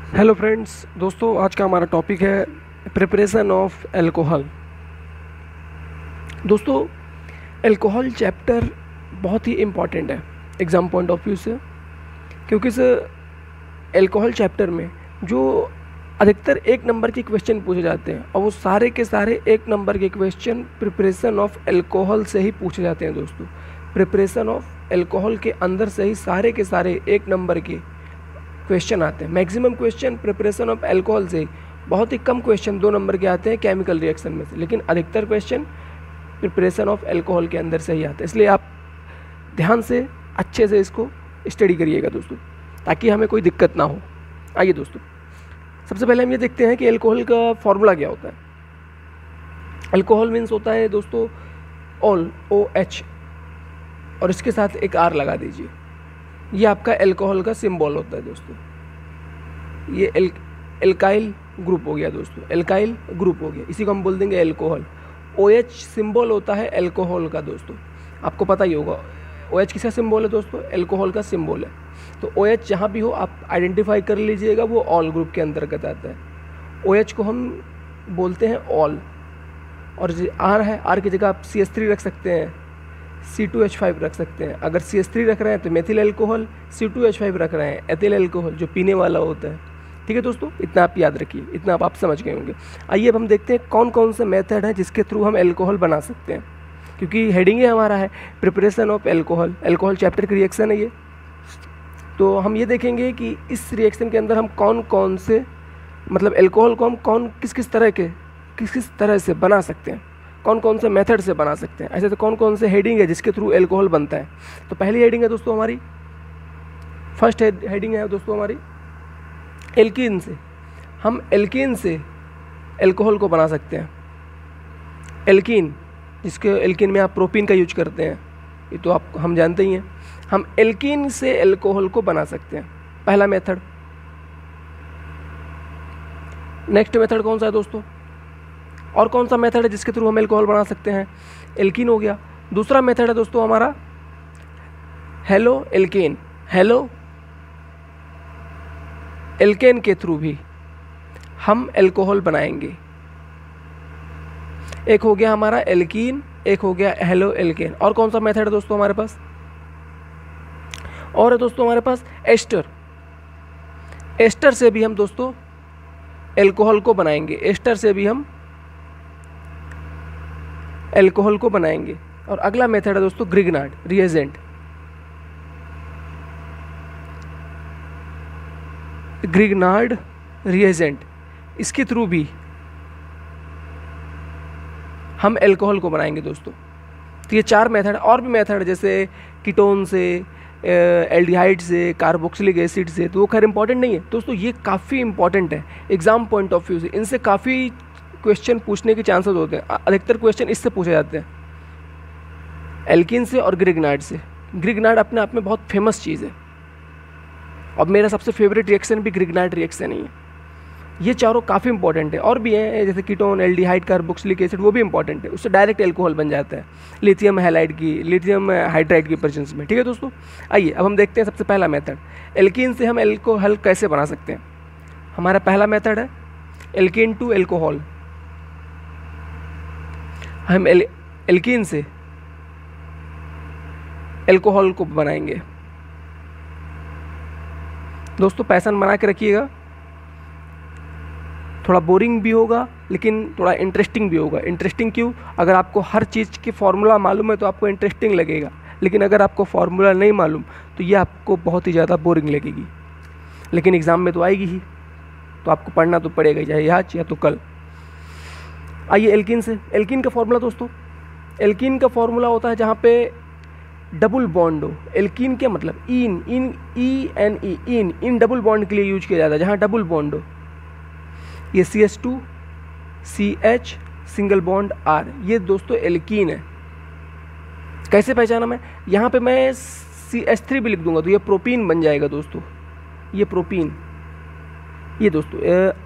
Hello friends, दोस्तों आज का हमारा टॉपिक है प्रिपरेशन ऑफ अल्कोहल। दोस्तों, अल्कोहल चैप्टर बहुत ही इम्पॉर्टेंट है एग्ज़ाम पॉइंट ऑफ व्यू से, क्योंकि इस अल्कोहल चैप्टर में जो अधिकतर एक नंबर के क्वेश्चन पूछे जाते हैं और वो सारे के सारे एक नंबर के क्वेश्चन प्रिपरेशन ऑफ अल्कोहल से ही पूछे जाते हैं। दोस्तों, प्रिपरेशन ऑफ अल्कोहल के अंदर से ही सारे के सारे एक नंबर के क्वेश्चन आते हैं। Maximum question preparation of alcohol से, बहुत ही कम क्वेश्चन 2 नंबर के आते हैं केमिकल रिएक्शन में से, लेकिन अधिकतर क्वेश्चन प्रिपरेशन ऑफ अल्कोहल के अंदर से ही आते हैं। इसलिए आप ध्यान से अच्छे से इसको स्टडी करिएगा दोस्तों, ताकि हमें कोई दिक्कत ना हो। आइए दोस्तों, सबसे पहले हम ये देखते हैं कि अल्कोहल का फॉर्मूला क्या होता है। अल्कोहल मीन्स होता है दोस्तों ऑल, OH, और इसके साथ एक R लगा दीजिए। ये आपका अल्कोहल का सिंबल होता है दोस्तों। ये एल्काइल ग्रुप हो गया दोस्तों, एल्काइल ग्रुप हो गया, इसी को हम बोल देंगे अल्कोहल। OH सिंबल होता है अल्कोहल का दोस्तों, आपको पता ही होगा। OH किसका सिंबल है दोस्तों? अल्कोहल का सिंबल है। तो OH जहाँ भी हो आप आइडेंटिफाई कर लीजिएगा, वो ऑल ग्रुप के अंतर्गत आता है। OH को हम बोलते हैं ऑल, और R है, R की जगह आप CH3 रख सकते हैं, C2H5 रख सकते हैं। अगर CH3 रख रहे हैं तो मेथिल अल्कोहल, C2H5 रख रहे हैं एथिल अल्कोहल, जो पीने वाला होता है। ठीक है दोस्तों, इतना आप याद रखिए, इतना आप समझ गए होंगे। आइए अब हम देखते हैं कौन कौन से मेथड हैं जिसके थ्रू हम अल्कोहल बना सकते हैं, क्योंकि हेडिंग ही हमारा है preparation of alcohol. Alcohol chapter की रिएक्शन है ये, तो हम ये देखेंगे कि इस रिएक्शन के अंदर हम कौन कौन से, मतलब अल्कोहल को हम किस किस तरह से बना सकते हैं, कौन कौन से मेथड से बना सकते हैं। ऐसे तो कौन कौन से हेडिंग है जिसके थ्रू अल्कोहल बनता है। तो पहली हेडिंग है दोस्तों हमारी, फर्स्ट हेडिंग है दोस्तों हमारी एल्कीन से। हम एल्कीन से अल्कोहल को बना सकते हैं। एल्कीन, जिसके एल्कीन में आप प्रोपीन का यूज करते हैं, ये तो हम जानते ही हैं। हम एल्कीन से अल्कोहल को बना सकते हैं, पहला मेथड। नेक्स्ट मेथड कौन सा है दोस्तों? और कौन सा मेथड है जिसके थ्रू हम अल्कोहल बना सकते हैं? एल्कीन हो गया। दूसरा मेथड है दोस्तों हमारा हेलो एल्केन। हेलो एल्केन के थ्रू भी हम अल्कोहल बनाएंगे। एक हो गया हमारा एल्कीन, एक हो गया हेलो एल्केन। और कौन सा मेथड है दोस्तों हमारे पास? और है दोस्तों हमारे पास एस्टर। एस्टर से भी हम दोस्तों अल्कोहल को बनाएंगे, एस्टर से भी हम अल्कोहल को बनाएंगे। और अगला मेथड है दोस्तों ग्रिग्नार्ड रिएजेंट। ग्रिग्नार्ड रिएजेंट, इसके थ्रू भी हम अल्कोहल को बनाएंगे दोस्तों। तो ये 4 मेथड। और भी मेथड जैसे कीटोन से, एल्डिहाइड से, कार्बोक्सिलिक एसिड से, तो वो खैर इंपॉर्टेंट नहीं है दोस्तों। ये काफ़ी इंपॉर्टेंट है एग्जाम पॉइंट ऑफ व्यू से, इनसे काफ़ी क्वेश्चन पूछने के चांसेस होते हैं। अधिकतर क्वेश्चन इससे पूछे जाते हैं, एल्कीन से और ग्रिग्नार्ड से। ग्रिग्नार्ड अपने आप में बहुत फेमस चीज़ है, और मेरा सबसे फेवरेट रिएक्शन भी ग्रिग्नार्ड रिएक्शन ही है। ये चारों काफ़ी इंपॉर्टेंट है। और भी हैं जैसे कीटोन, एल्डिहाइड, कार्बोक्सिलिक एसिड, वो भी इंपॉर्टेंट है, उससे डायरेक्ट अल्कोहल बन जाता है लिथियम हाइड्राइड की प्रेजेंस में। ठीक है दोस्तों, आइए अब हम देखते हैं सबसे पहला मेथड, एल्कीन से हम अल्कोहल कैसे बना सकते हैं। हमारा पहला मेथड है एल्कीन टू अल्कोहल। हम एल्कीन से अल्कोहल को बनाएंगे दोस्तों। पैसन बना के रखिएगा, थोड़ा बोरिंग भी होगा लेकिन थोड़ा इंटरेस्टिंग भी होगा। इंटरेस्टिंग क्यों? अगर आपको हर चीज़ की फार्मूला मालूम है तो आपको इंटरेस्टिंग लगेगा, लेकिन अगर आपको फार्मूला नहीं मालूम तो ये आपको बहुत ही ज़्यादा बोरिंग लगेगी। लेकिन एग्ज़ाम में तो आएगी ही, तो आपको पढ़ना तो पड़ेगा, चाहे आज या तो कल। आइए एल्कीन से। एल्कीन का फॉर्मूला दोस्तों, एल्कीन का फॉर्मूला होता है जहाँ पे डबल बॉन्ड हो। एल्कीन के मतलब इन डबल बॉन्ड के लिए यूज किया जाता है, जहाँ डबल बॉन्ड हो। ये CH2 CH single bond R, ये दोस्तों एल्कीन है। कैसे पहचाना मैं? यहाँ पे मैं CH3 भी लिख दूंगा तो ये प्रोपीन बन जाएगा दोस्तों, ये प्रोपीन। ये दोस्तों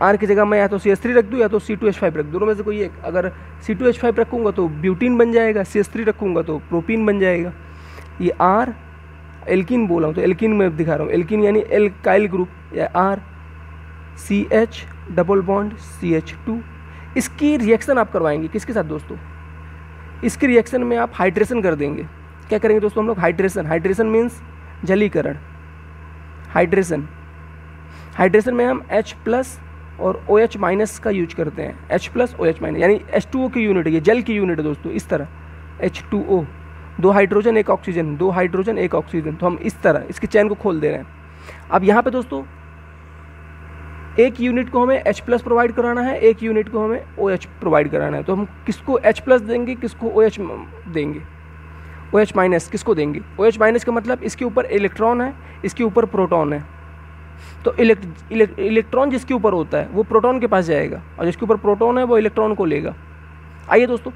R की जगह मैं या तो CH3 रख दूँ या तो C2H5 रख दूँ, दोनों में से कोई एक। अगर C2H5 रखूँगा तो ब्यूटीन बन जाएगा, CH3 रखूँगा तो प्रोपीन बन जाएगा। ये R एल्कीन बोला हूँ तो एल्कीन में दिखा रहा हूँ, एल्कीन यानी एल्काइल ग्रुप या R CH double bond CH2। इसकी रिएक्शन आप करवाएंगे किसके साथ दोस्तों? इसकी रिएक्शन में आप हाइड्रेशन कर देंगे। क्या करेंगे दोस्तों हम लोग? हाइड्रेशन। हाइड्रेशन मीन्स जलीकरण। हाइड्रेशन में हम H+ और OH- का यूज करते हैं। H+ OH-, यानी H2O की यूनिट है, ये जल की यूनिट है दोस्तों। इस तरह H2O, 2 hydrogen 1 oxygen, 2 hydrogen 1 oxygen. तो हम इस तरह इसकी चैन को खोल दे रहे हैं। अब यहाँ पे दोस्तों एक यूनिट को हमें H+ प्रोवाइड कराना है, एक यूनिट को हमें OH प्रोवाइड कराना है। तो हम किसको H+ देंगे, किसको OH देंगे? OH- किसको देंगे? OH- का मतलब इसके ऊपर इलेक्ट्रॉन है, इसके ऊपर प्रोटॉन है। तो इलेक्ट्रॉन जिसके ऊपर होता है वो प्रोटॉन के पास जाएगा, और जिसके ऊपर प्रोटॉन है वो इलेक्ट्रॉन को लेगा। आइए दोस्तों,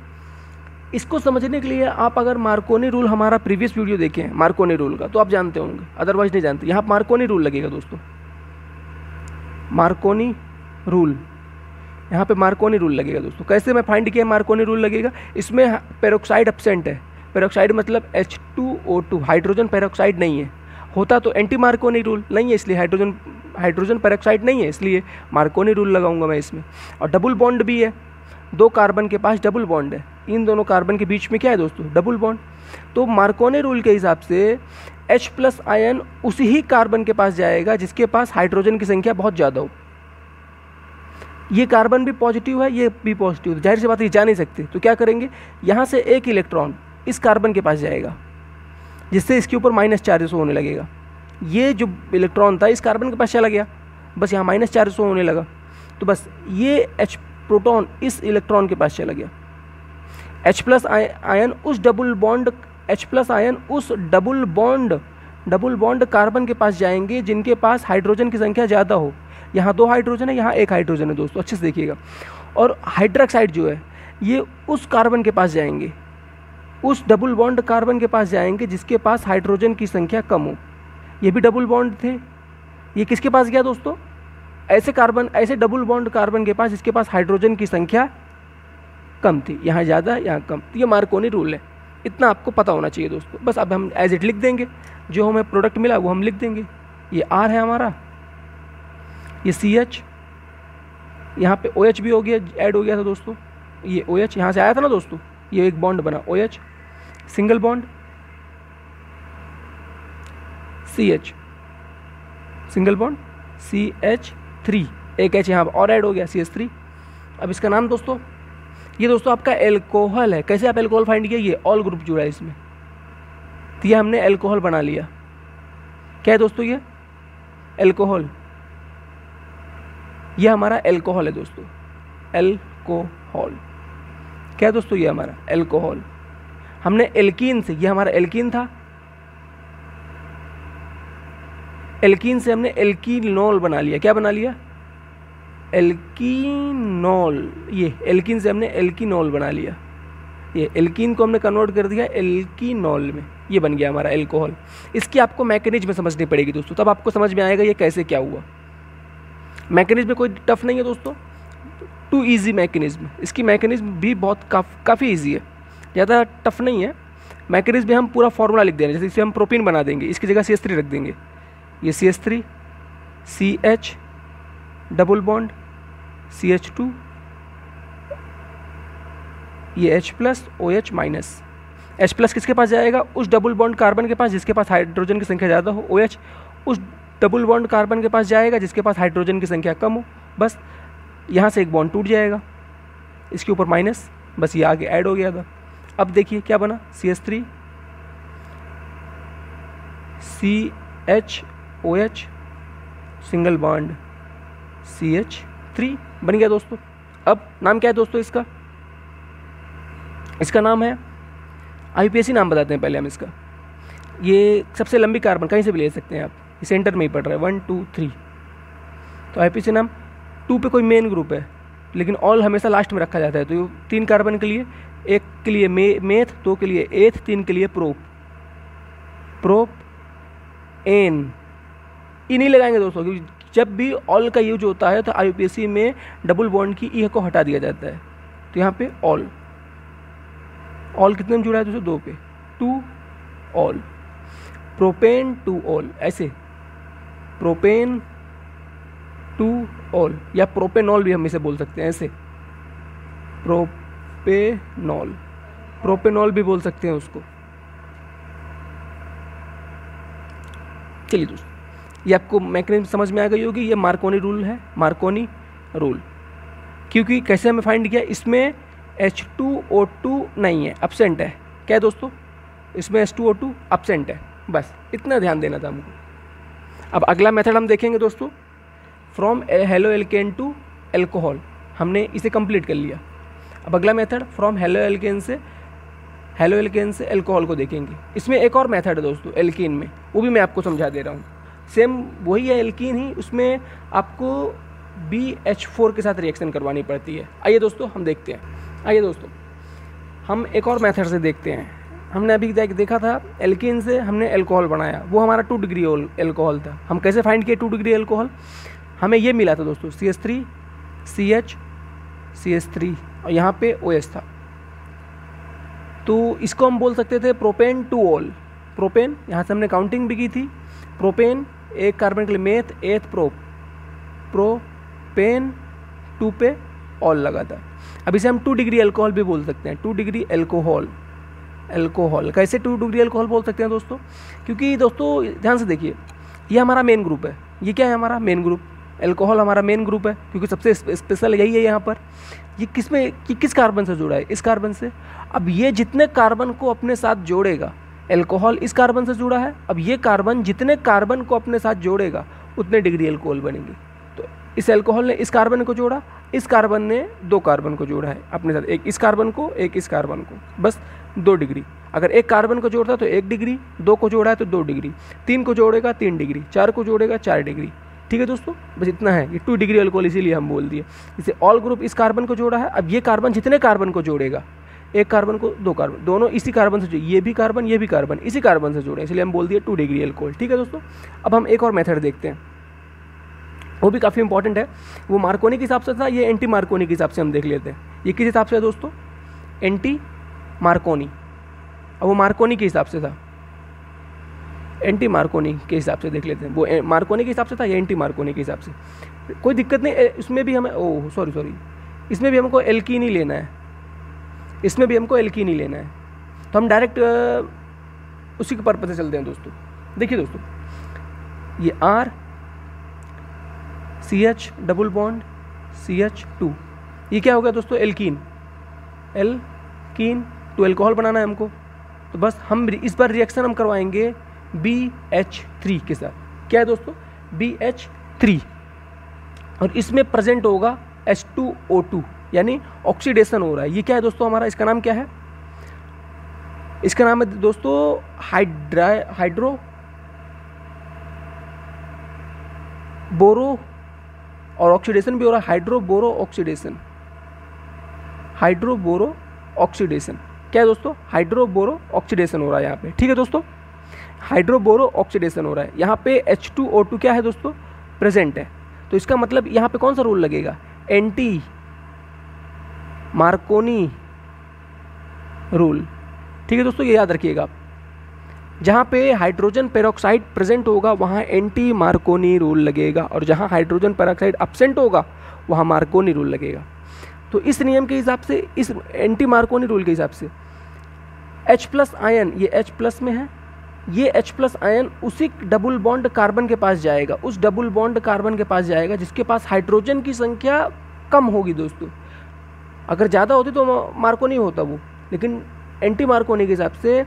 इसको समझने के लिए आप अगर मार्कोनी रूल, हमारा प्रीवियस वीडियो देखें हैं मार्कोनी रूल का, तो आप जानते होंगे, अदरवाइज नहीं जानते। यहाँ मार्कोनी रूल लगेगा दोस्तों, मार्कोनी रूल। यहाँ पे मार्कोनी रूल लगेगा दोस्तों। कैसे मैं फाइंड किया मार्कोनी रूल लगेगा? इसमें पेरोक्साइड एब्सेंट है। पेरोक्साइड मतलब H2O2, हाइड्रोजन पेरोक्साइड नहीं है। होता तो एंटी मार्कोनी रूल नहीं है, इसलिए हाइड्रोजन पेरोक्साइड नहीं है, इसलिए मार्कोनी रूल लगाऊंगा मैं इसमें। और डबल बॉन्ड भी है, 2 कार्बन के पास डबल बॉन्ड है। इन दोनों कार्बन के बीच में क्या है दोस्तों? Double bond. तो मार्कोनी रूल के हिसाब से H+ आयन उसी ही कार्बन के पास जाएगा जिसके पास हाइड्रोजन की संख्या बहुत ज़्यादा हो। ये कार्बन भी पॉजिटिव है, ये भी पॉजिटिव है, जाहिर सी बात है ये जा नहीं सकते। तो क्या करेंगे, यहाँ से एक इलेक्ट्रॉन इस कार्बन के पास जाएगा, जिससे इसके ऊपर माइनस चार्ज होने लगेगा। ये जो इलेक्ट्रॉन था इस कार्बन के पास चला गया, बस यहाँ माइनस चार्ज होने लगा। तो बस ये H प्रोटॉन इस इलेक्ट्रॉन के पास चला गया। H+ आयन उस डबल बॉन्ड कार्बन के पास जाएंगे जिनके पास हाइड्रोजन की संख्या ज़्यादा हो। यहाँ 2 हाइड्रोजन है, यहाँ 1 हाइड्रोजन है दोस्तों, अच्छे से देखिएगा। और हाइड्रोक्साइड जो है ये उस कार्बन के पास जाएंगे, उस डबल बॉन्ड कार्बन के पास जाएंगे जिसके पास हाइड्रोजन की संख्या कम हो। ये भी डबल बॉन्ड थे, ये किसके पास गया दोस्तों? ऐसे डबल बॉन्ड कार्बन के पास जिसके पास हाइड्रोजन की संख्या कम थी, यहाँ ज़्यादा यहाँ कम। तो ये मार्कोनी रूल है, इतना आपको पता होना चाहिए दोस्तों। बस अब हम एज इट लिख देंगे, जो हमें प्रोडक्ट मिला वो हम लिख देंगे। ये R है हमारा, ये CH, यहाँ पे OH भी हो गया, ऐड हो गया था दोस्तों। ये OH यहाँ से आया था ना दोस्तों, ये एक बॉन्ड बना OH, single bond CH, single bond CH3, एक H यहाँ और ऐड हो गया CH3। अब इसका नाम दोस्तों, ये दोस्तों आपका एल्कोहल है। कैसे आप एल्कोहल फाइंड किया? ये ऑल ग्रुप जुड़ा है इसमें, तो ये हमने एल्कोहल बना लिया। क्या है दोस्तों? ये एल्कोहल, ये हमारा एल्कोहल है दोस्तों, एल्कोहल। क्या है दोस्तों? ये हमारा एल्कोहल। हमने एल्कीन से, ये हमारा एल्कीन था, एल्कीन से हमने एल्कीनोल बना लिया। क्या बना लिया? एल्कीनोल। ये एल्कीन से हमने एल्कीनोल बना लिया, ये एल्कीन को हमने कन्वर्ट कर दिया एल्कीनोल में, ये बन गया हमारा एल्कोहल। इसकी आपको मैकेनिज्म समझनी पड़ेगी दोस्तों, तब आपको समझ में आएगा ये कैसे क्या हुआ। मैकेनिज्म में कोई टफ नहीं है दोस्तों, टू इजी मैकेनिज्म। इसकी मैकेनिज्म भी बहुत काफ़ी इजी है, ज़्यादा टफ नहीं है। मैकेनिज्म में हम पूरा फार्मूला लिख देंगे, जैसे इसे हम प्रोपीन बना देंगे, इसकी जगह CH3 रख देंगे। ये CH3, CH double bond CH2, ये H+ OH-। H+ किसके पास जाएगा? उस डबल बॉन्ड कार्बन के पास जिसके पास हाइड्रोजन की संख्या ज़्यादा हो। OH उस डबल बॉन्ड कार्बन के पास जाएगा जिसके पास हाइड्रोजन की संख्या कम हो। बस यहाँ से एक बॉन्ड टूट जाएगा, इसके ऊपर माइनस, बस ये आगे ऐड हो गया था। अब देखिए क्या बना, CH3 CH OH single bond CH3 बन गया दोस्तों। अब नाम क्या है दोस्तों इसका? इसका नाम है IUPAC। नाम बताते हैं पहले हम इसका। ये सबसे लंबी कार्बन, कहीं से भी ले सकते हैं आप, ये सेंटर में ही पड़ रहा है 1 2 3। तो IUPAC नाम 2 पे कोई मेन ग्रुप है, लेकिन ऑल हमेशा लास्ट में रखा जाता है। तो 3 कार्बन के लिए, एक के लिए मेथ, 2 के लिए एथ, 3 के लिए प्रोप एन। ई नहीं लगाएंगे दोस्तों, क्योंकि जब भी ऑल का यूज होता है तो IUPAC में डबल बॉन्ड की ई को हटा दिया जाता है। तो यहाँ पे ऑल कितने में जुड़ा है दोस्तों? 2 पे, 2 ऑल, प्रोपेन 2 ऑल, ऐसे प्रोपेन H2OL या प्रोपेनॉल भी हम इसे बोल सकते हैं, ऐसे प्रोपेनॉल भी बोल सकते हैं उसको। चलिए दोस्तों, ये आपको मैकेनिज्म समझ में आ गई होगी। ये मार्कोनी रूल है, मार्कोनी रूल। क्योंकि कैसे हमें फाइंड किया, इसमें H2O2 नहीं है, एब्सेंट है। क्या है दोस्तों, इसमें H2O2 एब्सेंट है, बस इतना ध्यान देना था हमको। अब अगला मेथड हम देखेंगे दोस्तों, from haloalkane to alcohol, हमने इसे कंप्लीट कर लिया। अब अगला मेथड फ्रॉम हेलो एल्केन से एल्कोहल को देखेंगे। इसमें एक और मेथड है दोस्तों एल्कीन में, वो भी मैं आपको समझा दे रहा हूँ। सेम वही है एल्कीन ही, उसमें आपको BH4 के साथ रिएक्शन करवानी पड़ती है। आइए दोस्तों हम देखते हैं। आइए दोस्तों हम एक और मेथड से देखते हैं। हमने अभी देखा था एल्कीन से हमने एल्कोहल बनाया, वो हमारा 2 डिग्री एल्कोहल था। हम कैसे फाइंड किए 2 डिग्री एल्कोहल, हमें ये मिला था दोस्तों CH3 CH3 और यहाँ पे OH था। तो इसको हम बोल सकते थे प्रोपेन टू ऑल। प्रोपेन, यहाँ से हमने काउंटिंग भी की थी। प्रोपेन एक कार्बन के लिए मेथ, एथ प्रोपेन 2 पे ऑल लगा था। अब इसे हम 2 डिग्री एल्कोहल भी बोल सकते हैं, 2 डिग्री एल्कोहल। कैसे 2 डिग्री एल्कोहल बोल सकते हैं दोस्तों, क्योंकि दोस्तों ध्यान से देखिए, ये हमारा मेन ग्रुप है। ये क्या है, हमारा मेन ग्रुप, एल्कोहल हमारा मेन ग्रुप है, क्योंकि सबसे स्पेशल यही है यहाँ पर। ये किस कार्बन से जुड़ा है, इस कार्बन से। अब ये जितने कार्बन को अपने साथ जोड़ेगा, एल्कोहल इस कार्बन से जुड़ा है, अब ये कार्बन जितने कार्बन को अपने साथ जोड़ेगा उतने डिग्री एल्कोहल बनेंगे। तो इस एल्कोहल ने इस कार्बन को जोड़ा, इस कार्बन ने 2 कार्बन को जोड़ा है अपने साथ, एक इस कार्बन को एक इस कार्बन को, बस 2 डिग्री। अगर एक कार्बन को जोड़ता तो 1 डिग्री, 2 को जोड़ा है तो 2 डिग्री, 3 को जोड़ेगा 3 डिग्री, 4 को जोड़ेगा 4 डिग्री। ठीक है दोस्तों, बस इतना है। ये 2 डिग्री एल्कोहल इसीलिए हम बोल दिए। इसे ऑल ग्रुप इस कार्बन को जोड़ा है, अब ये कार्बन जितने कार्बन को जोड़ेगा, एक कार्बन को 2 कार्बन, दोनों इसी कार्बन से, ये भी कार्बन इसी कार्बन से जुड़े, इसलिए हम बोल दिए 2 डिग्री एल्कोहल। ठीक है दोस्तों, अब हम एक और मेथड देखते हैं, वो भी काफ़ी इंपॉर्टेंट है। वो मार्कोनी के हिसाब से था, ये एंटी मार्कोनी के हिसाब से हम देख लेते हैं। ये किस हिसाब से है दोस्तों, एंटी मार्कोनी। अब वो मार्कोनी के हिसाब से था, एंटी मार्कोनी के हिसाब से देख लेते हैं। वो मार्कोनी के हिसाब से था, ये एंटी मार्कोनी के हिसाब से, कोई दिक्कत नहीं। इसमें भी हमें सॉरी इसमें भी हमको एल्कीन ही लेना है, इसमें भी हमको एल्कीन ही लेना है। तो हम डायरेक्ट उसी के पर्पज से चलते हैं दोस्तों। देखिए दोस्तों, ये R CH double bond CH2, ये क्या हो गया दोस्तों, एल्कीन। तो एल्कोहल बनाना है हमको, तो बस हम इस बार रिएक्शन हम करवाएंगे BH3 के साथ। क्या है दोस्तों, BH3, और इसमें प्रेजेंट होगा H2O2, यानी ऑक्सीडेशन हो रहा है। ये क्या है दोस्तों हमारा, इसका नाम क्या है, इसका नाम है दोस्तों हाइड्रो बोरो, और ऑक्सीडेशन भी हो रहा है हाइड्रोबोरो ऑक्सीडेशन। क्या है दोस्तों, हाइड्रोबोरो ऑक्सीडेशन हो रहा है यहाँ पे। ठीक है दोस्तों, हाइड्रोबोरो ऑक्सीडेशन हो रहा है यहाँ पे। H2O2 क्या है दोस्तों, प्रेजेंट है। तो इसका मतलब यहाँ पे कौन सा रूल लगेगा, एंटी मार्कोनी रूल। ठीक है दोस्तों, ये याद रखिएगा आप, जहाँ पे हाइड्रोजन पेरोक्साइड प्रेजेंट होगा वहाँ एंटी मार्कोनी रूल लगेगा, और जहाँ हाइड्रोजन पेरोक्साइड एब्सेंट होगा वहाँ मार्कोनी रूल लगेगा। तो इस नियम के हिसाब से, इस एंटी मार्कोनी रूल के हिसाब से H+ आयन, ये H+ में है, ये H+ आयन उसी डबल बॉन्ड कार्बन के पास जाएगा, उस डबल बॉन्ड कार्बन के पास जाएगा जिसके पास हाइड्रोजन की संख्या कम होगी दोस्तों। अगर ज़्यादा होती तो मार्कोनी होता वो, लेकिन एंटी मार्कोनी के हिसाब से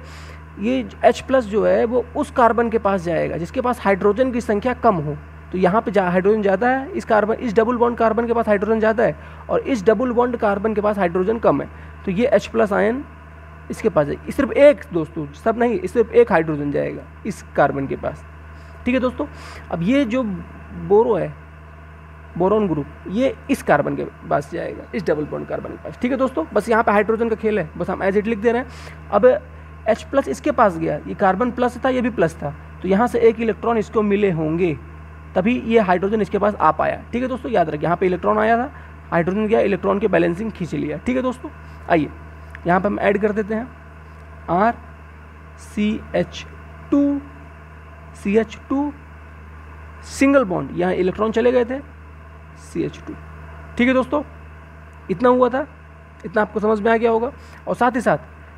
ये H+ जो है वो उस कार्बन के पास जाएगा जिसके पास हाइड्रोजन की संख्या कम हो। तो यहाँ पे हाइड्रोजन ज़्यादा है, इस डबल बॉन्ड कार्बन के पास हाइड्रोजन ज़्यादा है, और इस डबल बॉन्ड कार्बन के पास हाइड्रोजन कम है, तो ये H+ आयन इसके पास जाएगी। सिर्फ एक दोस्तों, सब नहीं, सिर्फ एक हाइड्रोजन जाएगा इस कार्बन के पास। ठीक है दोस्तों, अब ये जो बोरो है, बोरोन ग्रुप, ये इस कार्बन के पास जाएगा, इस डबल बॉन्ड कार्बन के पास। ठीक है दोस्तों, बस यहाँ पे हाइड्रोजन का खेल है, बस हम एज इट लिख दे रहे हैं। अब H+ इसके पास गया, ये कार्बन प्लस था, ये भी प्लस था, तो यहाँ से एक इलेक्ट्रॉन इसको मिले होंगे, तभी ये हाइड्रोजन इसके पास आ पाया। ठीक है दोस्तों, याद रखिए, यहाँ पे इलेक्ट्रॉन आया था, हाइड्रोजन गया, इलेक्ट्रॉन की बैलेंसिंग खींच लिया। ठीक है दोस्तों, आइए यहाँ पे हम ऐड कर देते हैं R CH2 सिंगल बॉन्ड, यहाँ इलेक्ट्रॉन चले गए थे, CH2। ठीक है दोस्तों, इतना हुआ था, इतना आपको समझ में आ गया होगा। और साथ ही साथ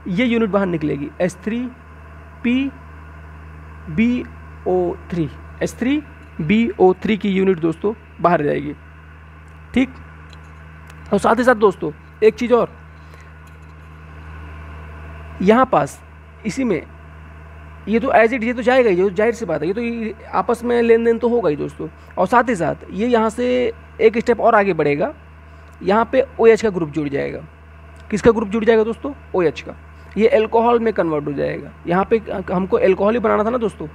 ये यूनिट बाहर निकलेगी H3PbO3, H3BO3 की यूनिट दोस्तों बाहर जाएगी। ठीक, और साथ ही साथ दोस्तों एक चीज़ और, यहाँ पास इसी में ये तो एज इट ये तो जाएगा ही, जो जाहिर सी बात है, ये तो आपस में लेन देन तो होगा ही दोस्तों। और साथ ही साथ ये यहाँ से एक स्टेप और आगे बढ़ेगा, यहाँ पे OH का ग्रुप जुड़ जाएगा। किसका ग्रुप जुड़ जाएगा दोस्तों? OH का। ये एल्कोहल में कन्वर्ट हो जाएगा। यहाँ पे हमको एल्कोहल ही बनाना था ना दोस्तों,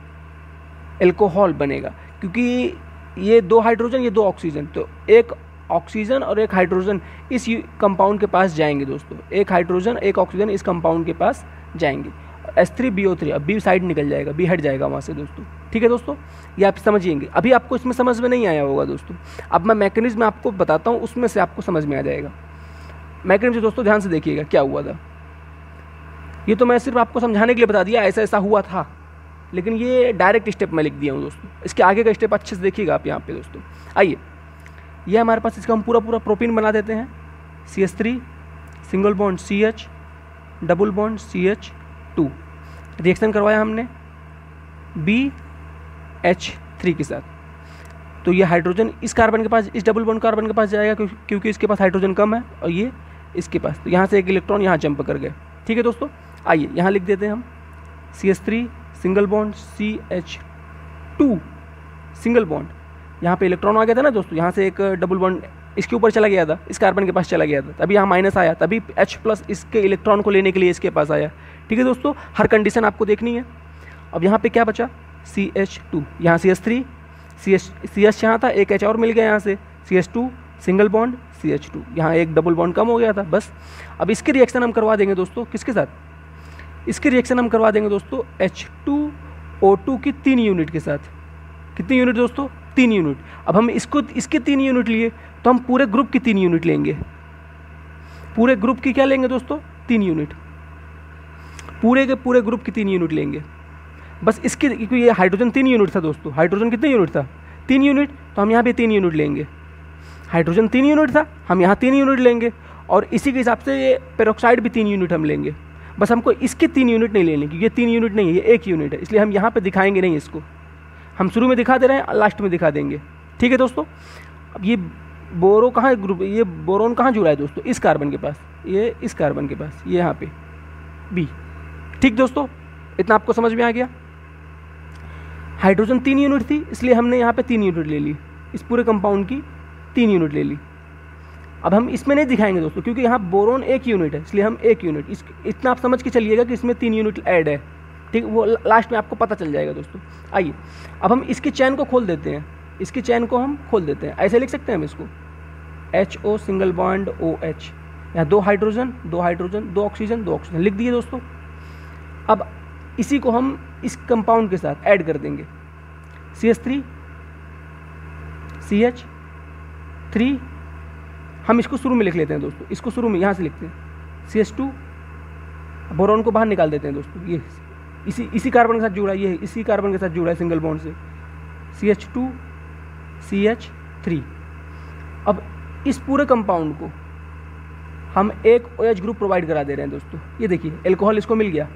एल्कोहल बनेगा, क्योंकि ये 2 हाइड्रोजन, ये 2 ऑक्सीजन, तो एक ऑक्सीजन और एक हाइड्रोजन इस कंपाउंड के पास जाएंगे दोस्तों। एक हाइड्रोजन एक ऑक्सीजन इस कंपाउंड के पास जाएंगे। H3BO3, अब B साइड निकल जाएगा, B हट जाएगा वहाँ से दोस्तों। ठीक है दोस्तों, ये आप समझिएंगे। अभी आपको इसमें समझ में नहीं आया होगा दोस्तों, अब मैं मैकेनिज्म आपको बताता हूँ, उसमें से आपको समझ में आ जाएगा। मैकेनिज्म दोस्तों ध्यान से देखिएगा क्या हुआ था। ये तो मैं सिर्फ आपको समझाने के लिए बता दिया ऐसा ऐसा हुआ था, लेकिन ये डायरेक्ट स्टेप मैं लिख दिया हूँ दोस्तों। इसके आगे का स्टेप अच्छे से देखिएगा आप यहाँ पे दोस्तों। आइए, ये हमारे पास इसका हम पूरा प्रोपीन बना देते हैं। CH3 single bond CH double bond CH2, reaction करवाया हमने BH3 के साथ। तो ये हाइड्रोजन इस कार्बन के पास, इस डबल बॉन्ड कार्बन के पास जाएगा, क्योंकि इसके पास हाइड्रोजन कम है, और ये इसके पास, तो यहाँ से एक इलेक्ट्रॉन यहाँ जंप कर गए। ठीक है दोस्तों, आइए यहाँ लिख देते हैं हम CH3 single bond CH2 single bond. यहाँ पे इलेक्ट्रॉन आ गया था ना दोस्तों, यहाँ से एक डबल बॉन्ड इसके ऊपर चला गया था, इस कार्बन के पास चला गया था, तभी यहाँ माइनस आया, तभी H+ इसके इलेक्ट्रॉन को लेने के लिए इसके पास आया। ठीक है दोस्तों, हर कंडीशन आपको देखनी है। अब यहाँ पे क्या बचा? CH2, यहाँ CH3 CH यहाँ था, एक H और मिल गया यहाँ से, CH2 सिंगल बॉन्ड CH2, यहाँ एक डबल बॉन्ड कम हो गया था बस। अब इसके रिएक्शन हम करवा देंगे दोस्तों, किसके साथ? इसके रिएक्शन हम करवा देंगे दोस्तों H2O2 की 3 यूनिट के साथ। कितनी यूनिट दोस्तों? 3 यूनिट। अब हम इसके 3 यूनिट लिए, तो हम पूरे ग्रुप की 3 यूनिट लेंगे। पूरे ग्रुप की क्या लेंगे दोस्तों? 3 यूनिट। पूरे के पूरे ग्रुप की 3 यूनिट लेंगे बस। इसके, क्योंकि ये हाइड्रोजन 3 यूनिट था दोस्तों, हाइड्रोजन कितने यूनिट था? 3 यूनिट, तो हम यहाँ पे 3 यूनिट लेंगे। हाइड्रोजन 3 यूनिट था, हम यहाँ 3 यूनिट लेंगे, और इसी के हिसाब से ये पेरोक्साइड भी 3 यूनिट हम लेंगे। बस हमको इसके 3 यूनिट नहीं लेने, क्योंकि ये 3 यूनिट नहीं है, ये 1 यूनिट है, इसलिए हम यहाँ पे दिखाएंगे नहीं इसको। हम शुरू में दिखा दे रहे हैं, लास्ट में दिखा देंगे। ठीक है दोस्तों, अब ये बोरो कहाँ है ग्रुप, ये बोरोन कहाँ जुड़ा है दोस्तों? इस कार्बन के पास, ये इस कार्बन के पास, ये यहाँ पे B। ठीक दोस्तों, इतना आपको समझ में आ गया। हाइड्रोजन 3 यूनिट थी, इसलिए हमने यहाँ पे 3 यूनिट ले ली, इस पूरे कंपाउंड की 3 यूनिट ले ली। अब हम इसमें नहीं दिखाएंगे दोस्तों, क्योंकि यहाँ बोरोन 1 यूनिट है, इसलिए हम 1 यूनिट, इतना आप समझ के चलिएगा कि इसमें 3 यूनिट ऐड है। ठीक, वो लास्ट में आपको पता चल जाएगा दोस्तों। आइए, अब हम इसकी चैन को खोल देते हैं, इसकी चैन को हम खोल देते हैं। ऐसे लिख सकते हैं हम इसको, HO सिंगल बॉन्ड OH, यहाँ 2 हाइड्रोजन 2 हाइड्रोजन 2 ऑक्सीजन 2 ऑक्सीजन लिख दिए दोस्तों। अब इसी को हम इस कंपाउंड के साथ ऐड कर देंगे, CH3 CH3, हम इसको शुरू में लिख लेते हैं दोस्तों, इसको शुरू में यहाँ से लिखते हैं CH2, बोरोन को बाहर निकाल देते हैं दोस्तों। ये इसी कार्बन के साथ जुड़ा है, ये इसी कार्बन के साथ जुड़ा है सिंगल बॉन्ड से, CH2 CH3। अब इस पूरे कंपाउंड को हम एक OH ग्रुप प्रोवाइड करा दे रहे हैं दोस्तों। ये देखिए, एल्कोहल इसको मिल गया,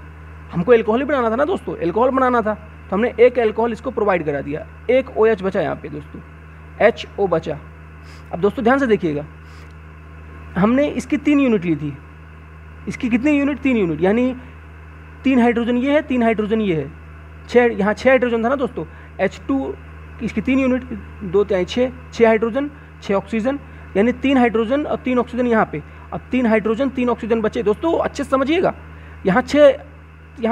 हमको एल्कोहल ही बनाना था ना दोस्तों, एल्कोहल बनाना था, तो हमने एक एल्कोहल इसको प्रोवाइड करा दिया, एक OH बचा यहाँ पे दोस्तों, HO बचा। अब दोस्तों ध्यान से देखिएगा, हमने इसकी 3 यूनिट ली थी, इसकी कितनी यूनिट? 3 यूनिट, यानी 3 हाइड्रोजन ये है, 3 हाइड्रोजन ये है, 6, यहाँ 6 हाइड्रोजन था ना दोस्तों। H2 इसकी 3 यूनिट, 2 3 6 हाइड्रोजन 6 ऑक्सीजन, यानी 3 हाइड्रोजन और 3 ऑक्सीजन यहाँ पे। अब 3 हाइड्रोजन 3 ऑक्सीजन बचे दोस्तों, अच्छे से समझिएगा। यहाँ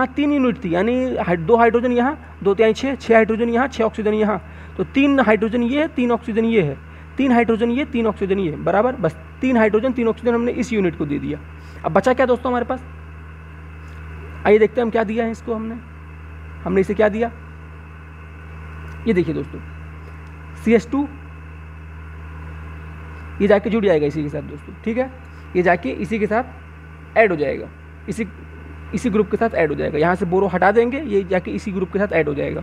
3 यूनिट थी, यानी 2 हाइड्रोजन यहाँ, 2 3 6 हाइड्रोजन यहाँ, 6 ऑक्सीजन यहाँ, तो 3 हाइड्रोजन ये है, 3 ऑक्सीजन ये है, 3 हाइड्रोजन ये, 3 ऑक्सीजन ये, बराबर। बस 3 हाइड्रोजन 3 ऑक्सीजन हमने इस यूनिट को दे दिया। अब बचा क्या दोस्तों हमारे पास? आइए देखते हैं हम क्या दिया है इसको। हमने इसे क्या दिया, ये देखिए दोस्तों, CH2, ये जाके जुड़ जाएगा इसी के साथ दोस्तों। ठीक है, ये जाके इसी के साथ ऐड हो जाएगा, इसी ग्रुप के साथ ऐड हो जाएगा। यहाँ से बोरो हटा देंगे, ये जाके इसी ग्रुप के साथ ऐड हो जाएगा।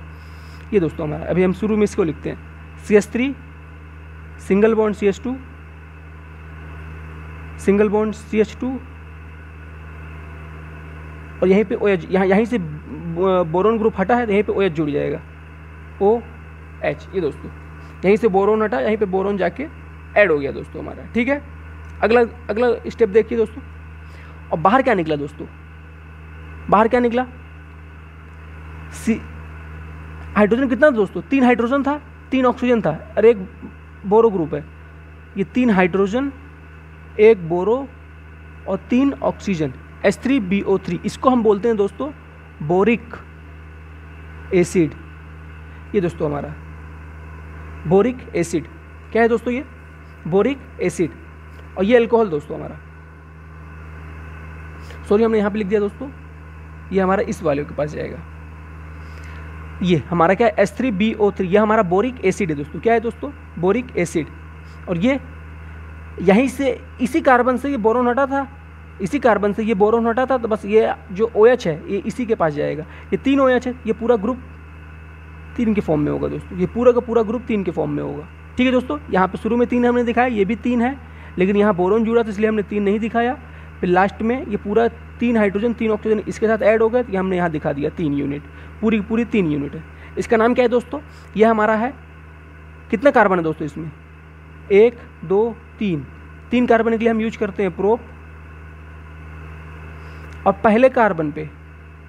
ये दोस्तों हमारा, अभी हम शुरू में इसको लिखते हैं, CH3 single bond CH2, single bond CH2, और यहीं पे OH, यहीं से बोरोन ग्रुप हटा है तो यहीं पे OH जुड़ जाएगा, OH। ये दोस्तों यहीं से बोरोन हटा, यहीं पे बोरोन जाके ऐड हो गया दोस्तों हमारा, ठीक है। अगला स्टेप देखिए दोस्तों। और बाहर क्या निकला दोस्तों, बाहर क्या निकला, हाइड्रोजन कितना था दोस्तों, 3 हाइड्रोजन था, 3 ऑक्सीजन था और 1 बोरो ग्रुप है। ये 3 हाइड्रोजन, 1 बोरो और 3 ऑक्सीजन, H3BO3, इसको हम बोलते हैं दोस्तों बोरिक एसिड। ये दोस्तों हमारा बोरिक एसिड क्या है दोस्तों, ये बोरिक एसिड। और ये अल्कोहल दोस्तों हमारा, सॉरी हमने यहाँ पे लिख दिया दोस्तों, ये हमारा इस वाले के पास जाएगा। ये हमारा क्या है, H3BO3, ये हमारा बोरिक एसिड है दोस्तों। क्या है दोस्तों, बोरिक एसिड। और ये यहीं से इसी कार्बन से ये बोरोन हटा था, इसी कार्बन से ये बोरोन हटा था, तो बस ये जो OH है ये इसी के पास जाएगा। ये 3 OH है, ये पूरा ग्रुप 3 के फॉर्म में होगा दोस्तों, ये पूरा का पूरा ग्रुप 3 के फॉर्म में होगा, ठीक है दोस्तों। यहाँ पे शुरू में 3 हमने दिखाया, ये भी 3 है, लेकिन यहाँ बोरोन जुड़ा था इसलिए हमने 3 नहीं दिखाया। फिर लास्ट में ये पूरा 3 हाइड्रोजन 3 ऑक्सीजन इसके साथ ऐड हो गए, तो ये हमने यहाँ दिखा दिया 3 यूनिट, पूरी 3 यूनिट है। इसका नाम क्या है दोस्तों, ये हमारा है, कितना कार्बन है दोस्तों इसमें, 1 2 3 कार्बन के लिए हम यूज करते हैं प्रोप। और पहले कार्बन पे,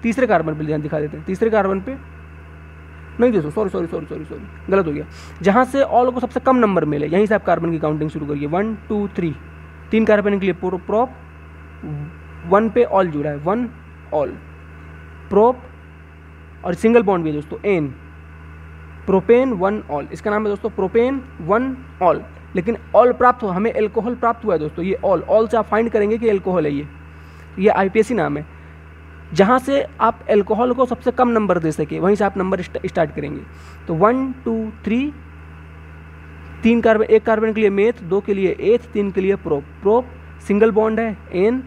तीसरे कार्बन पे ध्यान दिखा देते हैं, तीसरे कार्बन पे नहीं दोस्तों, सॉरी गलत हो गया। जहाँ से ऑल को सबसे कम नंबर मिले यहीं से आप कार्बन की काउंटिंग शुरू करिए। 1 2 3 कार्बन के लिए प्रोप, 1 पे ऑल जुड़ा है, 1 ऑल प्रोप, और सिंगल बॉन्ड भी है दोस्तों एन, प्रोपेन 1 ऑल, इसका नाम है दोस्तों प्रोपेन 1 ऑल। लेकिन ऑल प्राप्त हो, हमें एल्कोहल प्राप्त हुआ है दोस्तों, ये ऑल से आप फाइंड करेंगे कि एल्कोहल है, ये IPSC नाम है। जहाँ से आप एल्कोहल को सबसे कम नंबर दे सके वहीं से आप नंबर स्टार्ट करेंगे। तो 1 2 3, 3 कार्बन, 1 कार्बन के लिए मेथ, 2 के लिए एथ, 3 के लिए प्रोप, सिंगल बॉन्ड है एन,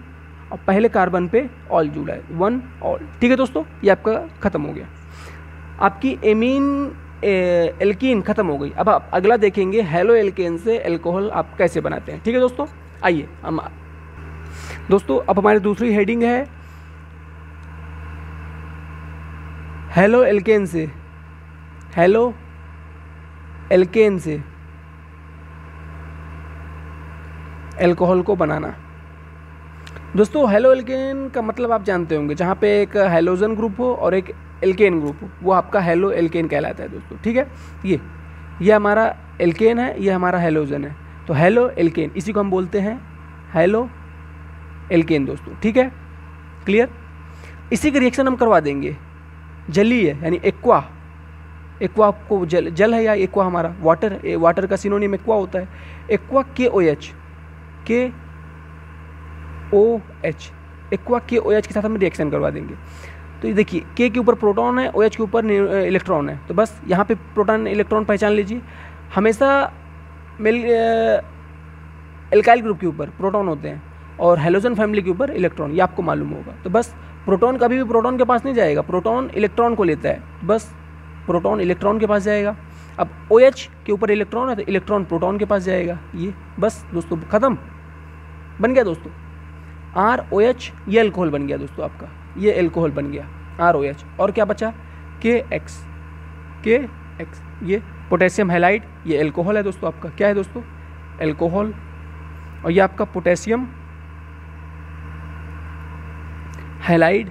और पहले कार्बन पे ऑल जुड़ा है, 1 ऑल, ठीक है दोस्तों। ये आपका खत्म हो गया, आपकी एमीन एल्कीन खत्म हो गई। अब आप अगला देखेंगे हेलो एल्केन से एल्कोहल आप कैसे बनाते हैं, ठीक है दोस्तों। आइए हम दोस्तों, अब हमारी दूसरी हेडिंग है हेलो एल्केन से, हेलो एल्केन से एल्कोहल को बनाना। दोस्तों हेलो एल्केन का मतलब आप जानते होंगे, जहाँ पे एक हेलोजन ग्रुप हो और एक एल्केन ग्रुप हो, वो आपका हेलो एल्केन कहलाता है दोस्तों, ठीक है। ये हमारा एल्केन है, ये हमारा हेलोजन है, तो हेलो एल्केन, इसी को हम बोलते हैं हेलो एल्केन दोस्तों, ठीक है, क्लियर। इसी का रिएक्शन हम करवा देंगे, जलीय है यानी एक्वा, एक्वा को जल है या एक्वा हमारा वाटर, वाटर का सिनोनिम एक्वा होता है। एक्वा KOH, एक्वा KOH के साथ हम रिएक्शन करवा देंगे। तो ये देखिए K के ऊपर प्रोटॉन है, OH के ऊपर इलेक्ट्रॉन है, तो बस यहाँ पे प्रोटॉन इलेक्ट्रॉन पहचान लीजिए। हमेशा एल्काइल ग्रुप के ऊपर प्रोटॉन होते हैं और हेलोजन फैमिली के ऊपर इलेक्ट्रॉन, ये आपको मालूम होगा। तो बस प्रोटॉन कभी भी प्रोटॉन के पास नहीं जाएगा, प्रोटॉन इलेक्ट्रॉन को लेता है, बस प्रोटॉन इलेक्ट्रॉन के पास जाएगा। अब OH के ऊपर इलेक्ट्रॉन है तो इलेक्ट्रॉन प्रोटॉन के पास जाएगा, ये बस दोस्तों खत्म, बन गया दोस्तों। ROH, ये अल्कोहल बन गया दोस्तों आपका, ये अल्कोहल बन गया ROH। और क्या बचा, KX, ये पोटेशियम हैलाइड, ये अल्कोहल है दोस्तों आपका, क्या है दोस्तों, अल्कोहल। और ये आपका पोटेशियम हैलाइड,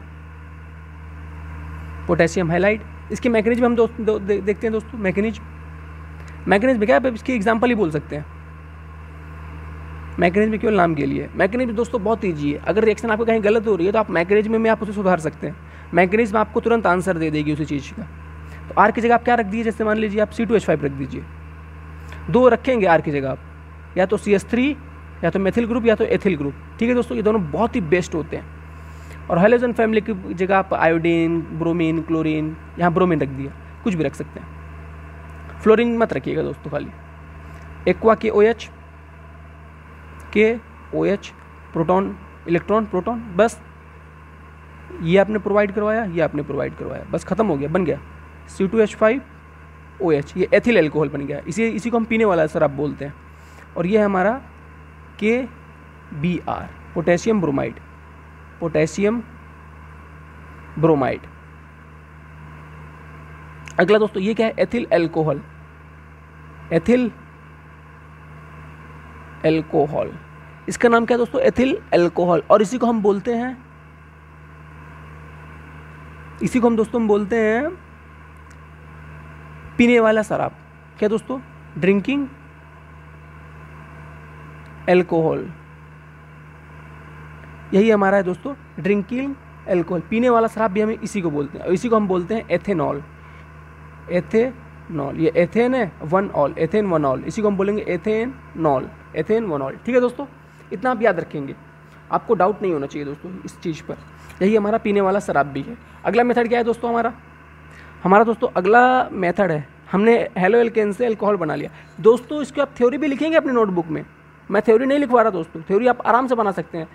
पोटेशियम हैलाइड। इसके मैकेनिज्म हम देखते हैं दोस्तों। मैकेनिज्म क्या है, इसकी एग्जांपल ही बोल सकते हैं। मैकेनिज्म केवल नाम के लिए, मैकेनिज्म दोस्तों बहुत ईजी है। अगर रिएक्शन आपको कहीं गलत हो रही है तो आप मैकेनिज्म में आप उसे सुधार सकते हैं, मैकेनिज्म आपको तुरंत आंसर दे देगी उसी चीज़ का। तो R की जगह आप क्या रख दीजिए, जैसे मान लीजिए आप C2H5 रख दीजिए, 2 रखेंगे R की जगह आप, या तो CH3 या तो मेथिल ग्रुप या तो एथिल ग्रुप, ठीक है दोस्तों। ये दोनों बहुत ही बेस्ट होते हैं। और हेलोजन फैमिली की जगह आप आयोडीन, ब्रोमीन, क्लोरीन, यहाँ ब्रोमीन रख दिया, कुछ भी रख सकते हैं, फ्लोरीन मत रखिएगा दोस्तों खाली। Aqua KOH, proton electron proton, बस ये आपने प्रोवाइड करवाया, ये आपने प्रोवाइड करवाया, बस खत्म हो गया, बन गया C2H5 OH, ये एथिल एल्कोहल बन गया। इसी को हम पीने वाला शराब बोलते हैं। और ये है हमारा KBr, potassium bromide, potassium bromide. अगला दोस्तों ये क्या है, एथिल एल्कोहल, एथिल एल्कोहल, इसका नाम क्या है दोस्तों, एथिल एल्कोहल। और इसी को हम बोलते हैं, इसी को हम दोस्तों बोलते हैं पीने वाला शराब। क्या दोस्तों, ड्रिंकिंग एल्कोहल, यही हमारा है दोस्तों ड्रिंकिंग एल्कोहल। पीने वाला शराब भी हमें इसी को बोलते हैं, और इसी को हम बोलते हैं एथेनॉल, एथेनॉल। ये एथेन है, one all, ethane one all, इसी को हम बोलेंगे एथेनॉल, एथेन वन ऑल। ठीक है दोस्तों, इतना आप याद रखेंगे, आपको डाउट नहीं होना चाहिए दोस्तों इस चीज़ पर। यही हमारा पीने वाला शराब भी है। अगला मेथड क्या है दोस्तों हमारा दोस्तों अगला मेथड है, हमने हेलो एल्केन से अल्कोहल बना लिया। दोस्तों इसकी आप थ्योरी भी लिखेंगे अपनी नोटबुक में, मैं थ्योरी नहीं लिखवा रहा दोस्तों, थ्योरी आप आराम से बना सकते हैं।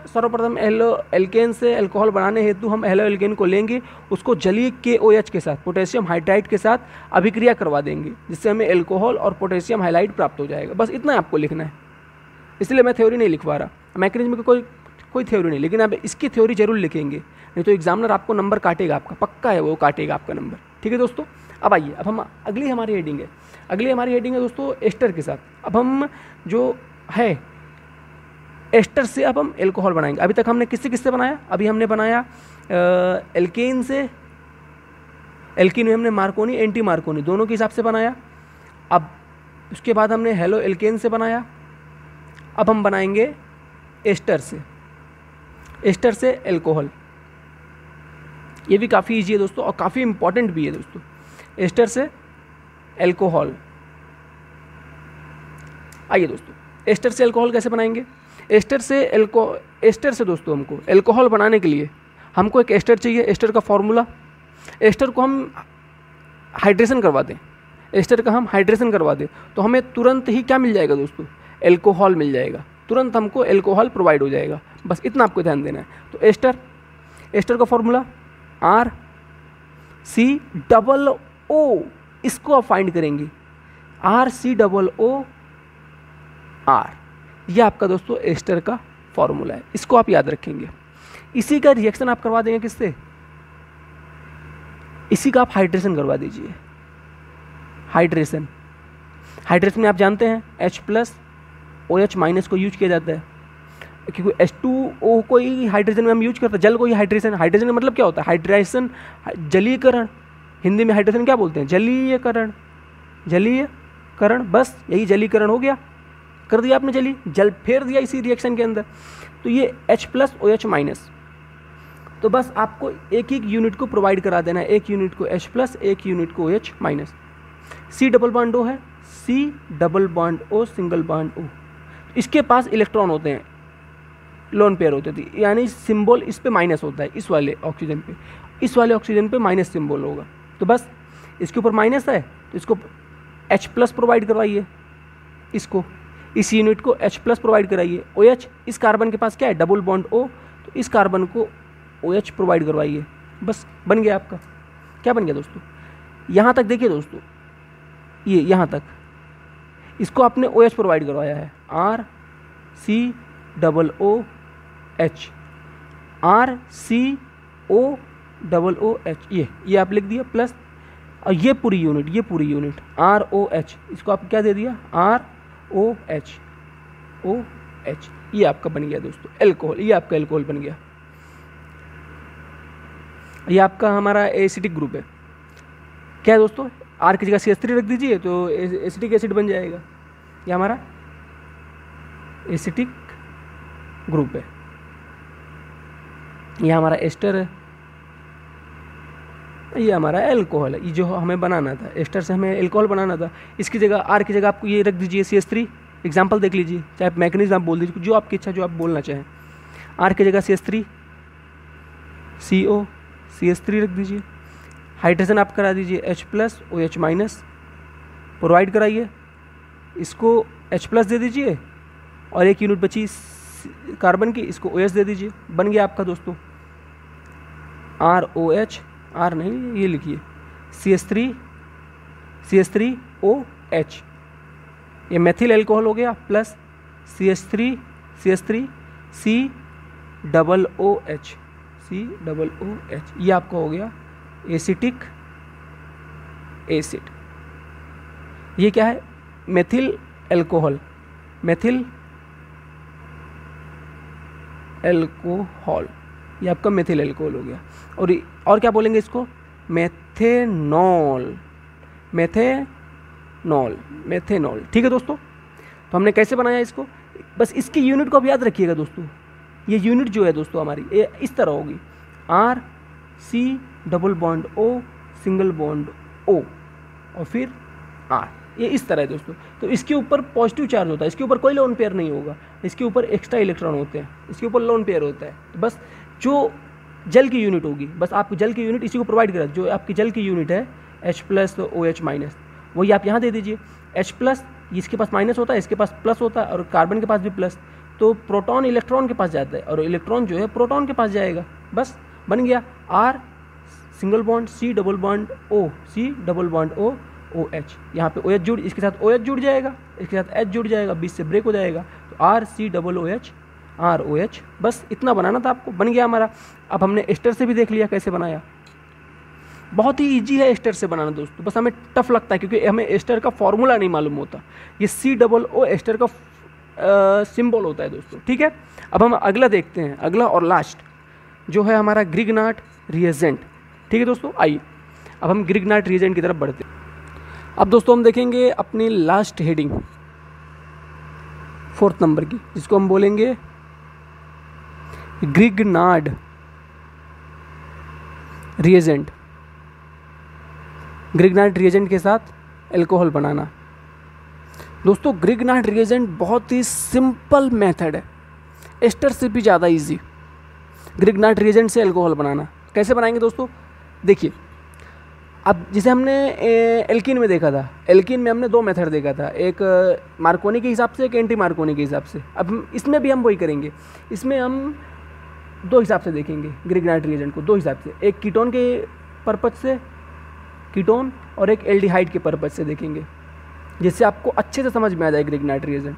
सर्वप्रथम हेलो एल्केन से अल्कोहल बनाने हेतु हम हेलो एल्केन को लेंगे, उसको जलीय KOH के साथ, पोटेशियम हाइड्राइड के साथ अभिक्रिया करवा देंगे, जिससे हमें अल्कोहल और पोटेशियम हाइलाइड प्राप्त हो जाएगा। बस इतना आपको लिखना है, इसलिए मैं थ्योरी नहीं लिखवा रहा, मैकेनिज्म की कोई थ्योरी नहीं, लेकिन आप इसकी थ्योरी जरूर लिखेंगे, नहीं तो एग्जामिनर आपको नंबर काटेगा, आपका पक्का है वो काटेगा आपका नंबर। ठीक है दोस्तों, अब आइए, अब हम अगली हमारी हेडिंग है दोस्तों एस्टर के साथ। अब हम जो है एस्टर से अब हम एल्कोहल बनाएंगे। अभी तक हमने किससे बनाया, अभी हमने बनाया एल्केन से, एल्कीन में हमने मार्कोनी एंटी मार्कोनी दोनों के हिसाब से बनाया। अब उसके बाद हमने हेलो एल्केन से बनाया, अब हम बनाएंगे एस्टर से एल्कोहल। ये भी काफ़ी ईजी है दोस्तों और काफ़ी इंपॉर्टेंट भी है दोस्तों, एस्टर से एल्कोहल। आइए दोस्तों, एस्टर से एल्कोहल कैसे बनाएंगे। एस्टर से दोस्तों हमको एल्कोहल बनाने के लिए हमको एक एस्टर चाहिए। एस्टर का फॉर्मूला, एस्टर को हम हाइड्रेशन करवा दें, एस्टर का हम हाइड्रेशन करवा दें तो हमें तुरंत ही क्या मिल जाएगा दोस्तों, एल्कोहल मिल जाएगा, तुरंत हमको एल्कोहल प्रोवाइड हो जाएगा। बस इतना आपको ध्यान देना है। तो एस्टर का फॉर्मूला RCOO, इसको आप फाइंड करेंगे, RCOO, यह आपका दोस्तों एस्टर का फॉर्मूला है, इसको आप याद रखेंगे। इसी का रिएक्शन आप करवा देंगे किससे, इसी का आप हाइड्रेशन करवा दीजिए। हाइड्रेशन में आप जानते हैं H+OH- को यूज किया जाता है, क्योंकि H2O को ही हाइड्रेशन में हम यूज करते हैं, जल को ही हाइड्रेशन का मतलब क्या होता है, हाइड्रेशन, जलीयकरण। हिंदी में हाइड्रेशन क्या बोलते हैं, जलीयकरण, बस यही जलीकरण हो गया, कर दिया आपने जल फेर दिया इसी रिएक्शन के अंदर। तो ये H+OH-, तो बस आपको एक यूनिट को प्रोवाइड करा देना है, एक यूनिट को H+, एक यूनिट को OH-। C double bond O है, C double bond O single bond O, इसके पास इलेक्ट्रॉन होते हैं, लोन पेयर होते थे, यानी सिंबल इस पे माइनस होता है, इस वाले ऑक्सीजन पे माइनस सिंबल होगा। तो बस इसके ऊपर माइनस है तो इसको H+ प्रोवाइड करवाइए, इसको इस यूनिट को H+ प्रोवाइड कराइए। OH, इस कार्बन के पास क्या है, डबल बॉन्ड O, तो इस कार्बन को OH प्रोवाइड करवाइए। बस बन गया आपका, क्या बन गया दोस्तों, यहाँ तक देखिए दोस्तों, ये यहाँ तक इसको आपने OH प्रोवाइड करवाया है, RCOOH, ये आप लिख दिया प्लस, और ये पूरी यूनिट ROH, इसको आप क्या दे दिया, ROH, ये आपका बन गया दोस्तों एल्कोहल, ये आपका एल्कोहल बन गया। ये आपका हमारा एसिटिक ग्रुप है, क्या है दोस्तों, R की जगह CH3 रख दीजिए तो एसिटिक एसिड बन जाएगा। ये हमारा एसिटिक ग्रुप है, ये हमारा एस्टर है, ये हमारा एल्कोहल है। ये जो हमें बनाना था, एस्टर से हमें एल्कोहल बनाना था, इसकी जगह R की जगह आपको ये रख दीजिए CH3। एग्जाम्पल देख लीजिए, चाहे मैकेनिज्म आप बोल दीजिए, जो आपकी इच्छा, जो आप बोलना चाहें। R की जगह CH3, CO, CH3 रख दीजिए, हाइड्रेशन आप करा दीजिए H+ OH- प्रोवाइड कराइए, इसको H+ दे दीजिए और एक यूनिट बची कार्बन की, इसको OH दे दीजिए, बन गया आपका दोस्तों ROH, R नहीं ये लिखिए CH3 CH3OH, ये मेथिल एल्कोहल हो गया, प्लस CH3 COOH, ये आपका हो गया एसिटिक एसिड। ये क्या है? मेथिल एल्कोहल, ये आपका मेथिल एल्कोहल हो गया। और क्या बोलेंगे इसको? मेथेनॉल। ठीक है दोस्तों, तो हमने कैसे बनाया इसको? बस इसकी यूनिट को आप याद रखिएगा दोस्तों। ये यूनिट जो है दोस्तों हमारी ये इस तरह होगी, R≡COO और फिर R, ये इस तरह है दोस्तों। तो इसके ऊपर पॉजिटिव चार्ज होता है, इसके ऊपर कोई लोन पेयर नहीं होगा, इसके ऊपर एक्स्ट्रा इलेक्ट्रॉन होते हैं, इसके ऊपर लोन पेयर होता है। तो बस जो जल की यूनिट होगी, बस आपको जल की यूनिट इसी को प्रोवाइड करा, जो आपकी जल की यूनिट है H+ OH-, वही आप यहाँ दे दीजिए। H+, इसके पास माइनस होता है, इसके पास प्लस होता है, और कार्बन के पास भी प्लस, तो प्रोटॉन इलेक्ट्रॉन के पास जाता है और इलेक्ट्रॉन जो है प्रोटॉन के पास जाएगा। बस बन गया R≡COO यहाँ पे OH जुड़, इसके साथ OH जुड़ जाएगा, इसके साथ H जुड़ जाएगा, बीच से ब्रेक हो जाएगा, तो RCOOH ROH। बस इतना बनाना था आपको, बन गया हमारा। अब हमने एस्टर से भी देख लिया कैसे बनाया, बहुत ही ईजी है एस्टर से बनाना दोस्तों, बस हमें टफ लगता है क्योंकि हमें एस्टर का फॉर्मूला नहीं मालूम होता। ये COO एस्टर का सिंबल होता है दोस्तों, ठीक है। अब हम अगला देखते हैं, अगला और लास्ट जो है हमारा ग्रिग्नार्ड रिएजेंट, ठीक है दोस्तों। आइए अब हम ग्रिग्नार्ड रिएजेंट की तरफ बढ़ते हैं। अब दोस्तों हम देखेंगे अपनी लास्ट हेडिंग 4th नंबर की, जिसको हम बोलेंगे ग्रिग्नार्ड रिएजेंट। ग्रिग्नार्ड रिएजेंट के साथ एल्कोहल बनाना। दोस्तों ग्रिग्नार्ड रिएजेंट बहुत ही सिंपल मेथड है, एस्टर से भी ज़्यादा इजी। ग्रिग्नार्ड रिएजेंट से एल्कोहल बनाना कैसे बनाएंगे दोस्तों? देखिए, अब जिसे हमने एल्कीन में देखा था, एल्कीन में हमने 2 मेथड देखा था, एक मार्कोनी के हिसाब से, एक एंटी मार्कोनी के हिसाब से। अब इसमें भी हम वही करेंगे, इसमें हम 2 हिसाब से देखेंगे ग्रिग्नार्ड रिएजेंट को, 2 हिसाब से, एक कीटोन के पर्पज से, कीटोन, और एक एल्डिहाइड के पर्पज से देखेंगे, जिससे आपको अच्छे से समझ में आ जाए ग्रिग्नार्ड रिएजेंट।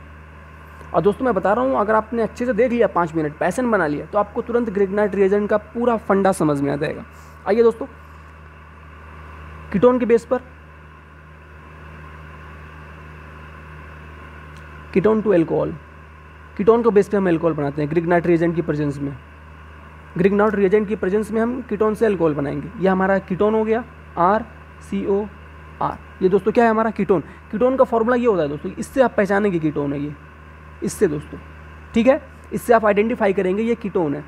और दोस्तों मैं बता रहा हूँ, अगर आपने अच्छे से देख लिया 5 मिनट, पैशन बना लिया, तो आपको तुरंत ग्रिग्नार्ड रिएजेंट का पूरा फंडा समझ में आ जाएगा। आइए दोस्तों, कीटोन के बेस पर, कीटोन टू एल्कोहल, कीटोन को बेस पे हम एल्कोहल बनाते हैं ग्रिग्नार्ड रिएजेंट की प्रेजेंस में। ग्रिग्नार्ड रिएजेंट की प्रेजेंस में हम कीटोन से एल्कोहल बनाएंगे। ये हमारा कीटोन हो गया, RCOR। ये दोस्तों क्या है हमारा कीटोन। कीटोन का फॉर्मूला ये होता है दोस्तों, इससे आप पहचानेंगे कीटोन है ये, इससे दोस्तों, ठीक है, इससे आप आइडेंटिफाई करेंगे ये कीटोन है।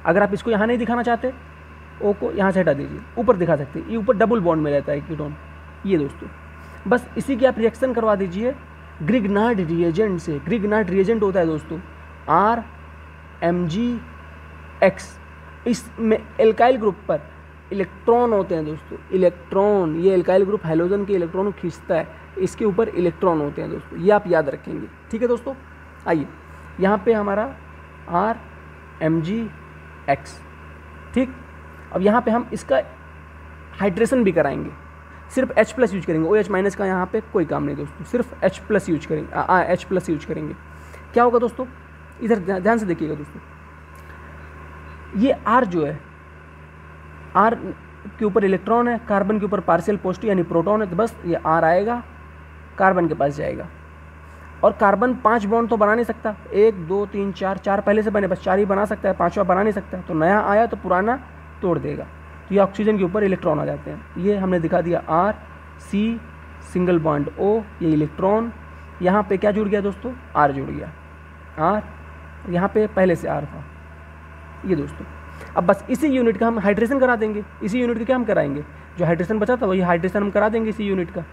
अगर आप इसको यहाँ नहीं दिखाना चाहते, ओ को यहाँ से हटा दीजिए, ऊपर दिखा सकते हैं, ये ऊपर डबल बॉन्ड में रहता है कीटोन, ये दोस्तों। बस इसी की आप रिएक्शन करवा दीजिए ग्रिग्नार्ड रिएजेंट से। ग्रिग्नार्ड रिएजेंट होता है दोस्तों RMgX। इसमें एल्काइल ग्रुप पर इलेक्ट्रॉन होते हैं दोस्तों, इलेक्ट्रॉन, ये एल्काइल ग्रुप हैलोजन के इलेक्ट्रॉन को खींचता है, इसके ऊपर इलेक्ट्रॉन होते हैं दोस्तों, ये आप याद रखेंगे, ठीक है दोस्तों। आइए यहाँ पे हमारा RMgX, ठीक। अब यहाँ पे हम इसका हाइड्रेशन भी कराएंगे, सिर्फ H+ यूज करेंगे, OH- का यहाँ पे कोई काम नहीं दोस्तों, सिर्फ H+ यूज करेंगे, H+ यूज करेंगे। क्या होगा दोस्तों, इधर ध्यान से देखिएगा दोस्तों, ये R जो है, R के ऊपर इलेक्ट्रॉन है, कार्बन के ऊपर पार्शियल पॉजिटिव यानी प्रोटॉन है, तो बस ये R आएगा, कार्बन के पास जाएगा। और कार्बन 5 बॉन्ड तो बना नहीं सकता, 1 2 3 4 पहले से बने, बस 4 ही बना सकता है, 5वां बना नहीं सकता, तो नया आया तो पुराना तोड़ देगा, तो ये ऑक्सीजन के ऊपर इलेक्ट्रॉन आ जाते हैं। ये हमने दिखा दिया R C single bond O, ये इलेक्ट्रॉन, यहाँ पे क्या जुड़ गया दोस्तों, R जुड़ गया, R, यहाँ पे पहले से R था, ये दोस्तों। अब बस इसी यूनिट का हम हाइड्रेशन करा देंगे, इसी यूनिट का क्या हम कराएंगे, जो हाइड्रेशन बचा था वही हाइड्रेशन हम करा देंगे इसी यूनिट का।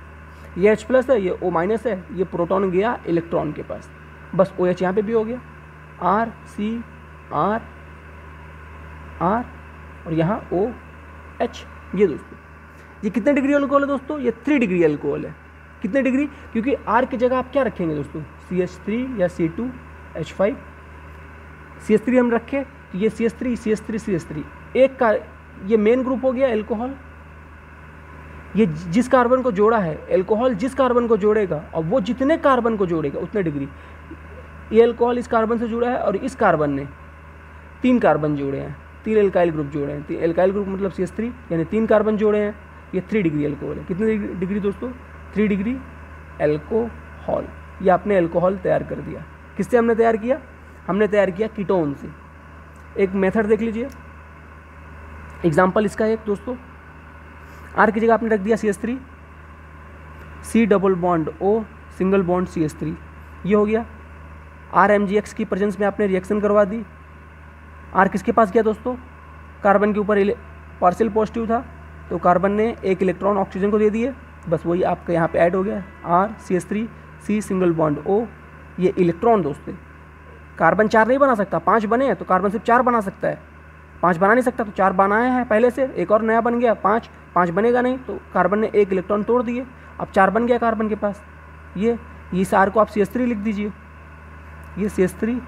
ये H+ है, ये O- है, ये प्रोटॉन गया इलेक्ट्रॉन के पास, बस OH यहाँ पे भी हो गया, R C R R और यहाँ OH। ये दोस्तों, ये कितने डिग्री अल्कोहल है दोस्तों, ये 3 डिग्री अल्कोहल है। कितने डिग्री, क्योंकि R की जगह आप क्या रखेंगे दोस्तों, CH3 या C2H5। CH3 हम रखे, तो ये CH3 CH3 CH3 एक का ये मेन ग्रुप हो गया एल्कोहल, ये जिस कार्बन को जोड़ा है, एल्कोहल जिस कार्बन को जोड़ेगा और वो जितने कार्बन को जोड़ेगा उतने डिग्री। ये एल्कोहल इस कार्बन से जुड़ा है और इस कार्बन ने 3 कार्बन जोड़े हैं, 3 एल्काइल ग्रुप जोड़े हैं। एल्काइल ग्रुप मतलब CH3, यानी 3 कार्बन जोड़े हैं। ये 3 डिग्री एल्कोहल है। कितने डिग्री दोस्तों? 3 डिग्री एल्कोहल। ये आपने एल्कोहल तैयार कर दिया। किससे हमने तैयार किया? हमने तैयार किया कीटोन से। एक मेथड देख लीजिए, एग्जाम्पल इसका एक दोस्तों, R की जगह आपने रख दिया CH3, C double bond O single bond CH3, ये हो गया। RMgX की प्रेजेंस में आपने रिएक्शन करवा दी। R किसके पास गया दोस्तों? कार्बन के ऊपर पार्शियल पॉजिटिव था, तो कार्बन ने एक इलेक्ट्रॉन ऑक्सीजन को दे दिए, बस वही आपका यहाँ पे ऐड हो गया। R CH3 C single bond O, ये इलेक्ट्रॉन दोस्तों। कार्बन 4 नहीं बना सकता, 5 बने हैं तो कार्बन सिर्फ 4 बना सकता है। 5 बना नहीं सकता तो 4 बनाए हैं पहले से, एक और नया बन गया 5 बनेगा नहीं, तो कार्बन ने एक इलेक्ट्रॉन तोड़ दिए, अब 4 बन गया कार्बन के पास। ये इस R को आप CH3 लिख दीजिए, ये CH3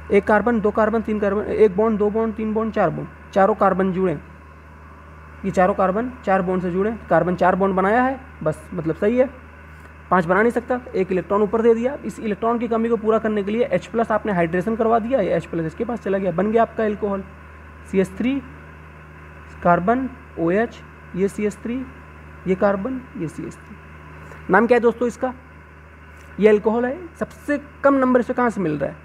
एक carbon, 2 carbon, 3 carbon, 1 bond, 2 bond, 3 bond, 4 bond, चारों कार्बन जुड़े। ये चारों कार्बन 4 बॉन्ड से जुड़े, कार्बन 4 बॉन्ड बनाया है, बस मतलब सही है। 5 बना नहीं सकता, एक इलेक्ट्रॉन ऊपर दे दिया। इस इलेक्ट्रॉन की कमी को पूरा करने के लिए H+ आपने हाइड्रेशन करवा दिया, ये H+ इसके पास चला गया, बन गया आपका एल्कोहल। CH3 कार्बन OH, ये CH3, ये कार्बन, ये CH3। नाम क्या है दोस्तों इसका? ये एल्कोहल है। सबसे कम नंबर इसे कहाँ से मिल रहा है?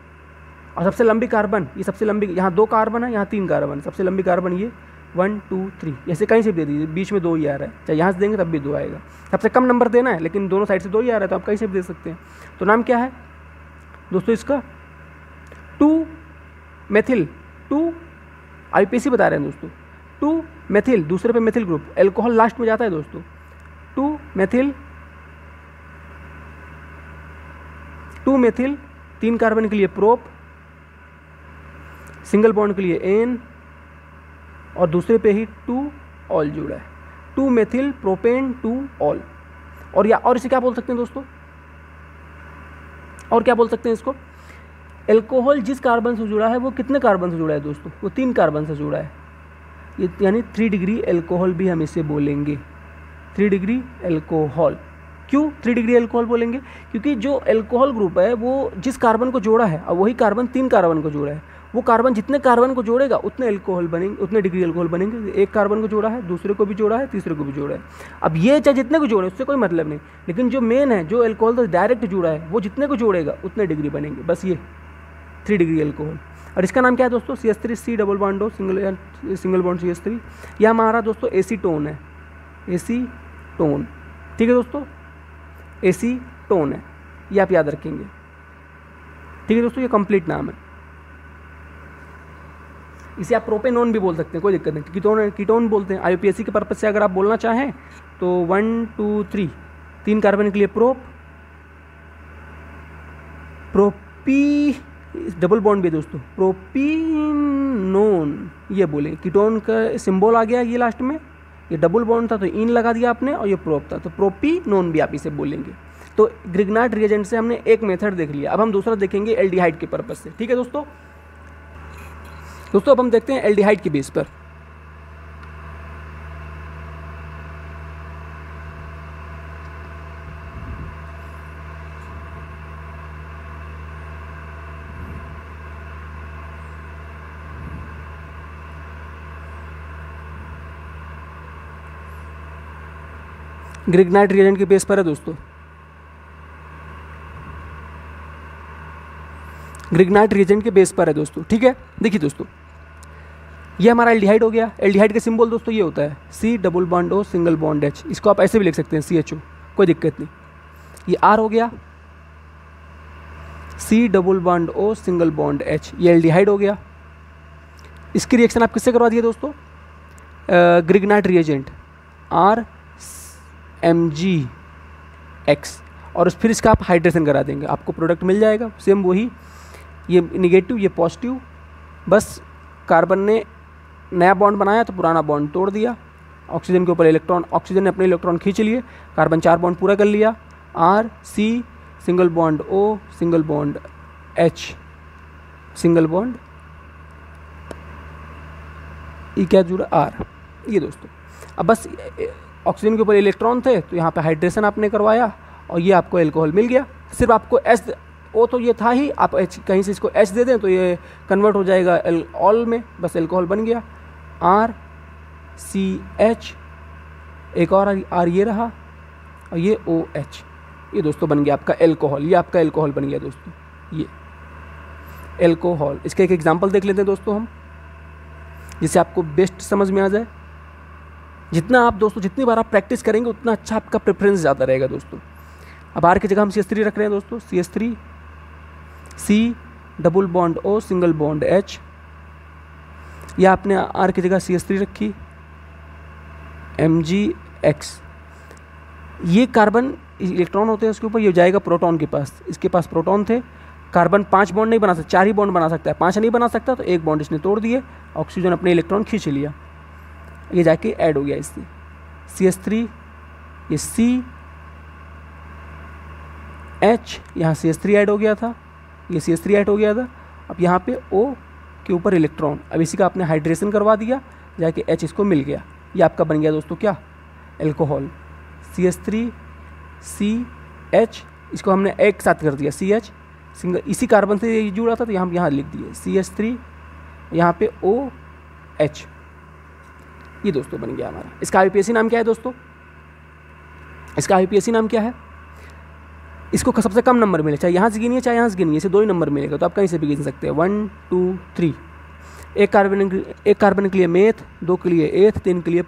और सबसे लंबी कार्बन, ये सबसे लंबी, यहाँ 2 कार्बन है, यहाँ 3 कार्बन, सबसे लंबी कार्बन ये 1 2 3, ऐसे कहीं से भी दे दीजिए, बीच में 2 ही आ रहा है, चाहे यहाँ से देंगे तब भी 2 आएगा। सबसे कम नंबर देना है, लेकिन दोनों साइड से 2 ही आ रहा है, तो आप कहीं से भी दे सकते हैं। तो नाम क्या है दोस्तों इसका? 2 मेथिल, 2 IUPAC बता रहे हैं दोस्तों। 2 मेथिल, दूसरे पे मेथिल ग्रुप, एल्कोहल लास्ट में जाता है दोस्तों। 2 मेथिल 3 कार्बन के लिए प्रोप, सिंगल बॉन्ड के लिए एन, और दूसरे पे ही 2 ऑल जुड़ा है। 2 मेथिल प्रोपेन 2 ऑल। और इसे क्या बोल सकते हैं दोस्तों? और क्या बोल सकते हैं इसको? एल्कोहल जिस कार्बन से जुड़ा है वो कितने कार्बन से जुड़ा है दोस्तों? वो 3 कार्बन से जुड़ा है, ये यानी 3 डिग्री एल्कोहल भी हम इसे बोलेंगे। 3 डिग्री एल्कोहल। क्यों 3 डिग्री एल्कोहल बोलेंगे? क्योंकि जो एल्कोहल ग्रुप है वो जिस कार्बन को जोड़ा है, और वही कार्बन 3 कार्बन को जोड़ा है, वो कार्बन जितने कार्बन को जोड़ेगा उतने एल्कोहल बनेंगे, उतने डिग्री एल्कोहल बनेंगे। एक कार्बन को जोड़ा है, दूसरे को भी जोड़ा है, तीसरे को भी जोड़ा है। अब ये चाहे जितने को जोड़े उससे कोई मतलब नहीं, लेकिन जो मेन है, जो एल्कोहल तो डायरेक्ट जुड़ा है, वो जितने को जोड़ेगा उतने डिग्री बनेंगे, बस ये 3 डिग्री एल्कोहल। और इसका नाम क्या है दोस्तों? CH3 C double bond O single bond CH3। यह हमारा दोस्तों एसीटोन है, एसीटोन। ठीक है दोस्तों, एसीटोन है, ये आप याद रखेंगे। ठीक है दोस्तों, ये कंप्लीट नाम है। इसे आप प्रोपेनोन भी बोल सकते हैं, कोई दिक्कत नहीं। कीटोन बोलते हैं। IUPAC के पर्पज से अगर आप बोलना चाहें तो 1 2 3 3 कार्बन के लिए प्रोपी डबल बॉन्ड भी दोस्तों, प्रोपीनोन ये बोले। कीटोन का सिंबल आ गया ये लास्ट में, ये डबल बॉन्ड था तो इन लगा दिया आपने, और ये प्रोप था तो प्रोपीनोन भी आप इसे बोलेंगे। तो ग्रिग्नार्ड रिएजेंट से हमने एक मेथड देख लिया, अब हम दूसरा देखेंगे एल्डिहाइड के पर्पज से। ठीक है दोस्तों, अब हम देखते हैं एल्डिहाइड के बेस पर। ग्रिग्नार्ड रिएजेंट के बेस पर है दोस्तों, ग्रिग्नार्ड रिएजेंट के बेस पर है दोस्तों। ठीक है, देखिए दोस्तों, ये हमारा एल्डिहाइड हो गया। एल्डिहाइड का सिंबल दोस्तों ये होता है C double bond O single bond H। इसको आप ऐसे भी लिख सकते हैं CHO, कोई दिक्कत नहीं। ये R हो गया, C double bond O single bond H, ये एल्डिहाइड हो गया। इसकी रिएक्शन आप किससे करवा दिए दोस्तों? ग्रिग्नार्ड रिएजेंट RMgX, और फिर इसका आप हाइड्रेशन करा देंगे, आपको प्रोडक्ट मिल जाएगा सेम वही। ये निगेटिव, ये पॉजिटिव, बस कार्बन ने नया बॉन्ड बनाया तो पुराना बॉन्ड तोड़ दिया। ऑक्सीजन के ऊपर इलेक्ट्रॉन, ऑक्सीजन ने अपने इलेक्ट्रॉन खींच लिए, कार्बन 4 बॉन्ड पूरा कर लिया। R C single bond O single bond H single bond, ये क्या जुड़ा R, ये दोस्तों। अब बस ऑक्सीजन के ऊपर इलेक्ट्रॉन थे तो यहाँ पे हाइड्रेशन आपने करवाया और ये आपको एल्कोहल मिल गया। सिर्फ आपको एच, ओ तो ये था ही, आप एच कहीं से इसको एच दे दें तो ये कन्वर्ट हो जाएगा ऑल में, बस एल्कोहल बन गया। RCH, एक और आर ये रहा और ये OH, ये दोस्तों बन गया आपका एल्कोहल। ये आपका एल्कोहल बन गया दोस्तों, ये एल्कोहल। इसका एक एग्जांपल देख लेते हैं दोस्तों हम, जिससे आपको बेस्ट समझ में आ जाए। जितना आप दोस्तों, जितनी बार आप प्रैक्टिस करेंगे उतना अच्छा आपका प्रेफरेंस ज़्यादा रहेगा दोस्तों। अब आर की जगह हम CH3 रख रहे हैं दोस्तों, CH3, C double bond O single bond H, या आपने आर की जगह CH3 रखी, MgX। ये कार्बन इलेक्ट्रॉन होते हैं उसके ऊपर, ये जाएगा प्रोटॉन के पास, इसके पास प्रोटॉन थे। कार्बन 5 बॉन्ड नहीं बना सकता, 4 ही बॉन्ड बना सकता है, 5 नहीं बना सकता तो 1 बॉन्ड इसने तोड़ दिए, ऑक्सीजन अपने इलेक्ट्रॉन खींच लिया, ये जाके ऐड हो गया इससे CH3, ये CH, यहाँ CH3 ऐड हो गया था, ये CH3 ऐड हो गया था। अब यहाँ पे O के ऊपर इलेक्ट्रॉन, अब इसी का आपने हाइड्रेशन करवा दिया, जाके H इसको मिल गया, ये आपका बन गया दोस्तों क्या, एल्कोहल। CH3 CH, इसको हमने एक साथ कर दिया CH सिंगल, इसी कार्बन से ये जुड़ा था तो हम यहाँ लिख दिए CH3, यहाँ पे OH, ये दोस्तों बन गया हमारा। इसका IUPAC नाम क्या है दोस्तों, इसका IUPAC नाम क्या है, इसको सबसे कम नंबर मिले, चाहे यहाँ से गिनिए चाहे यहाँ से गिनिए, इसे 2 ही नंबर मिलेगा, तो आप कहीं से भी गिन सकते हैं। 1 2 3, एक कार्बन के लिए मेथ, 2 के लिए एथ, 3 के लिए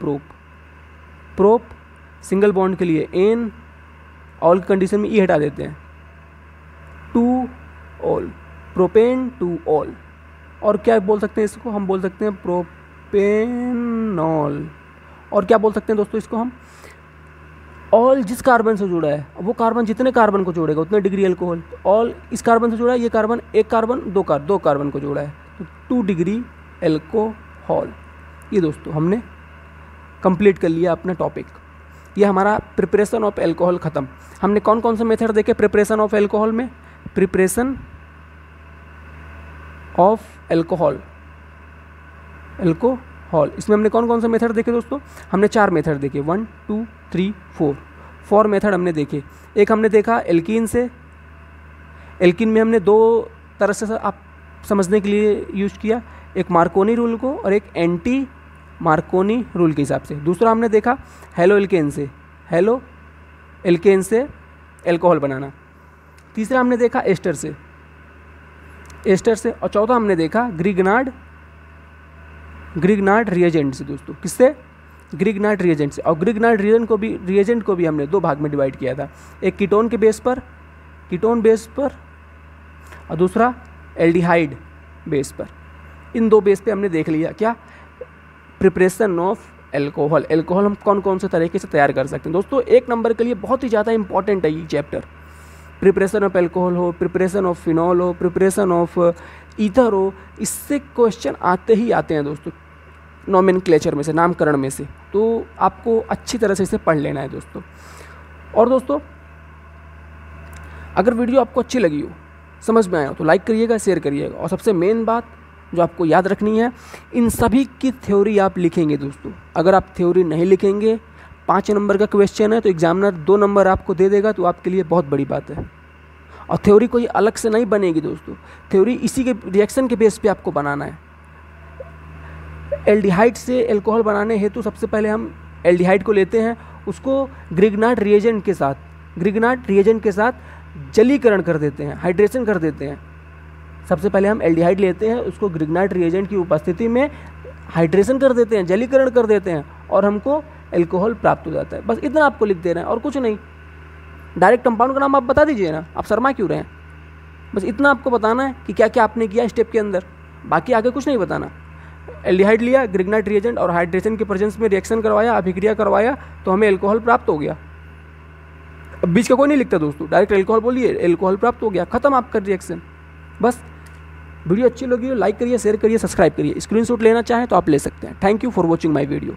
प्रोप, सिंगल बॉन्ड के लिए एन, ऑल की कंडीशन में ई हटा देते हैं, 2 ऑल, प्रोपेन 2 ऑल। और क्या बोल सकते हैं इसको, हम बोल सकते हैं प्रोपेनॉल। और क्या बोल सकते हैं दोस्तों इसको हम, ऑल जिस कार्बन से जुड़ा है वो कार्बन जितने कार्बन को जोड़ेगा उतने डिग्री एल्कोहल। ऑल इस कार्बन से जुड़ा है, ये कार्बन एक कार्बन दो कार्बन को जोड़ा है तो 2 डिग्री एल्कोहल। ये दोस्तों हमने कंप्लीट कर लिया अपना टॉपिक। ये हमारा प्रिपरेशन ऑफ एल्कोहल ख़त्म। हमने कौन कौन से मेथड देखे प्रिपरेशन ऑफ एल्कोहल में, प्रिपरेशन ऑफ एल्कोहल इसमें हमने कौन कौन से मेथड देखे दोस्तों, हमने 4 मेथड देखे, 1 2 3 4 मेथड हमने देखे। एक हमने देखा एल्कीन से, एल्कीन में हमने 2 तरह से आप समझने के लिए यूज किया, एक मार्कोनी रूल को और एक एंटी मार्कोनी रूल के हिसाब से। दूसरा हमने देखा हेलो एल्केन से एल्कोहल बनाना। तीसरा हमने देखा एस्टर से, और चौथा हमने देखा ग्रिग्नार्ड रिएजेंट से दोस्तों। किससे, ग्रिग्नार्ड रिएजेंट से। और ग्रिग्नार्ड रिएजेंट को भी हमने 2 भाग में डिवाइड किया था, एक कीटोन बेस पर और दूसरा एल्डिहाइड बेस पर। इन 2 बेस पे हमने देख लिया क्या, प्रिपरेशन ऑफ एल्कोहल हम कौन कौन से तरीके से तैयार कर सकते हैं दोस्तों। 1 नंबर के लिए बहुत ही ज़्यादा इंपॉर्टेंट है ये चैप्टर। प्रिपरेशन ऑफ एल्कोहल हो, प्रिपरेशन ऑफ फिनॉल हो, प्रिपरेशन ऑफ ईथर हो, इससे क्वेश्चन आते ही आते हैं दोस्तों, नॉमेनक्लेचर में से, नामकरण में से। तो आपको अच्छी तरह से इसे पढ़ लेना है दोस्तों। और दोस्तों अगर वीडियो आपको अच्छी लगी हो, समझ में आया हो तो लाइक करिएगा, शेयर करिएगा। और सबसे मेन बात जो आपको याद रखनी है, इन सभी की थ्योरी आप लिखेंगे दोस्तों। अगर आप थ्योरी नहीं लिखेंगे, 5 नंबर का क्वेश्चन है तो एग्जामिनर 2 नंबर आपको दे देगा, तो आपके लिए बहुत बड़ी बात है। और थ्योरी कोई अलग से नहीं बनेगी दोस्तों, थ्योरी इसी के रिएक्शन के बेस पे आपको बनाना है। एल्डिहाइड से एल्कोहल बनाने हेतु सबसे पहले हम एल्डिहाइड को लेते हैं, उसको ग्रिग्नार्ड रिएजेंट के साथ जलीकरण कर देते हैं, हाइड्रेशन कर देते हैं। सबसे पहले हम एल्डिहाइड लेते हैं, उसको ग्रिग्नार्ड रिएजेंट की उपस्थिति में हाइड्रेशन कर देते हैं, जलीकरण कर देते हैं, और हमको एल्कोहल प्राप्त हो जाता है। बस इतना आपको लिख देना है और कुछ नहीं। डायरेक्ट कंपाउंड का नाम आप बता दीजिए ना, आप शर्मा क्यों रहे हैं। बस इतना आपको बताना है कि क्या क्या आपने किया स्टेप के अंदर, बाकी आगे कुछ नहीं बताना। एल्डिहाइड लिया, ग्रिग्नार्ड रिएजेंट और हाइड्रेशन के प्रेजेंस में रिएक्शन करवाया, अभिक्रिया करवाया, तो हमें एल्कोहल प्राप्त हो गया। अब बीच का कोई नहीं लिखता दोस्तों, डायरेक्ट एल्कोहल बोलिए, एल्कोहल प्राप्त हो गया, खत्म आपका रिएक्शन। बस वीडियो अच्छी लगी हो लाइक करिए, शेयर करिए, सब्सक्राइब करिए। स्क्रीनशॉट लेना चाहें तो आप ले सकते हैं। Thank you for watching my video.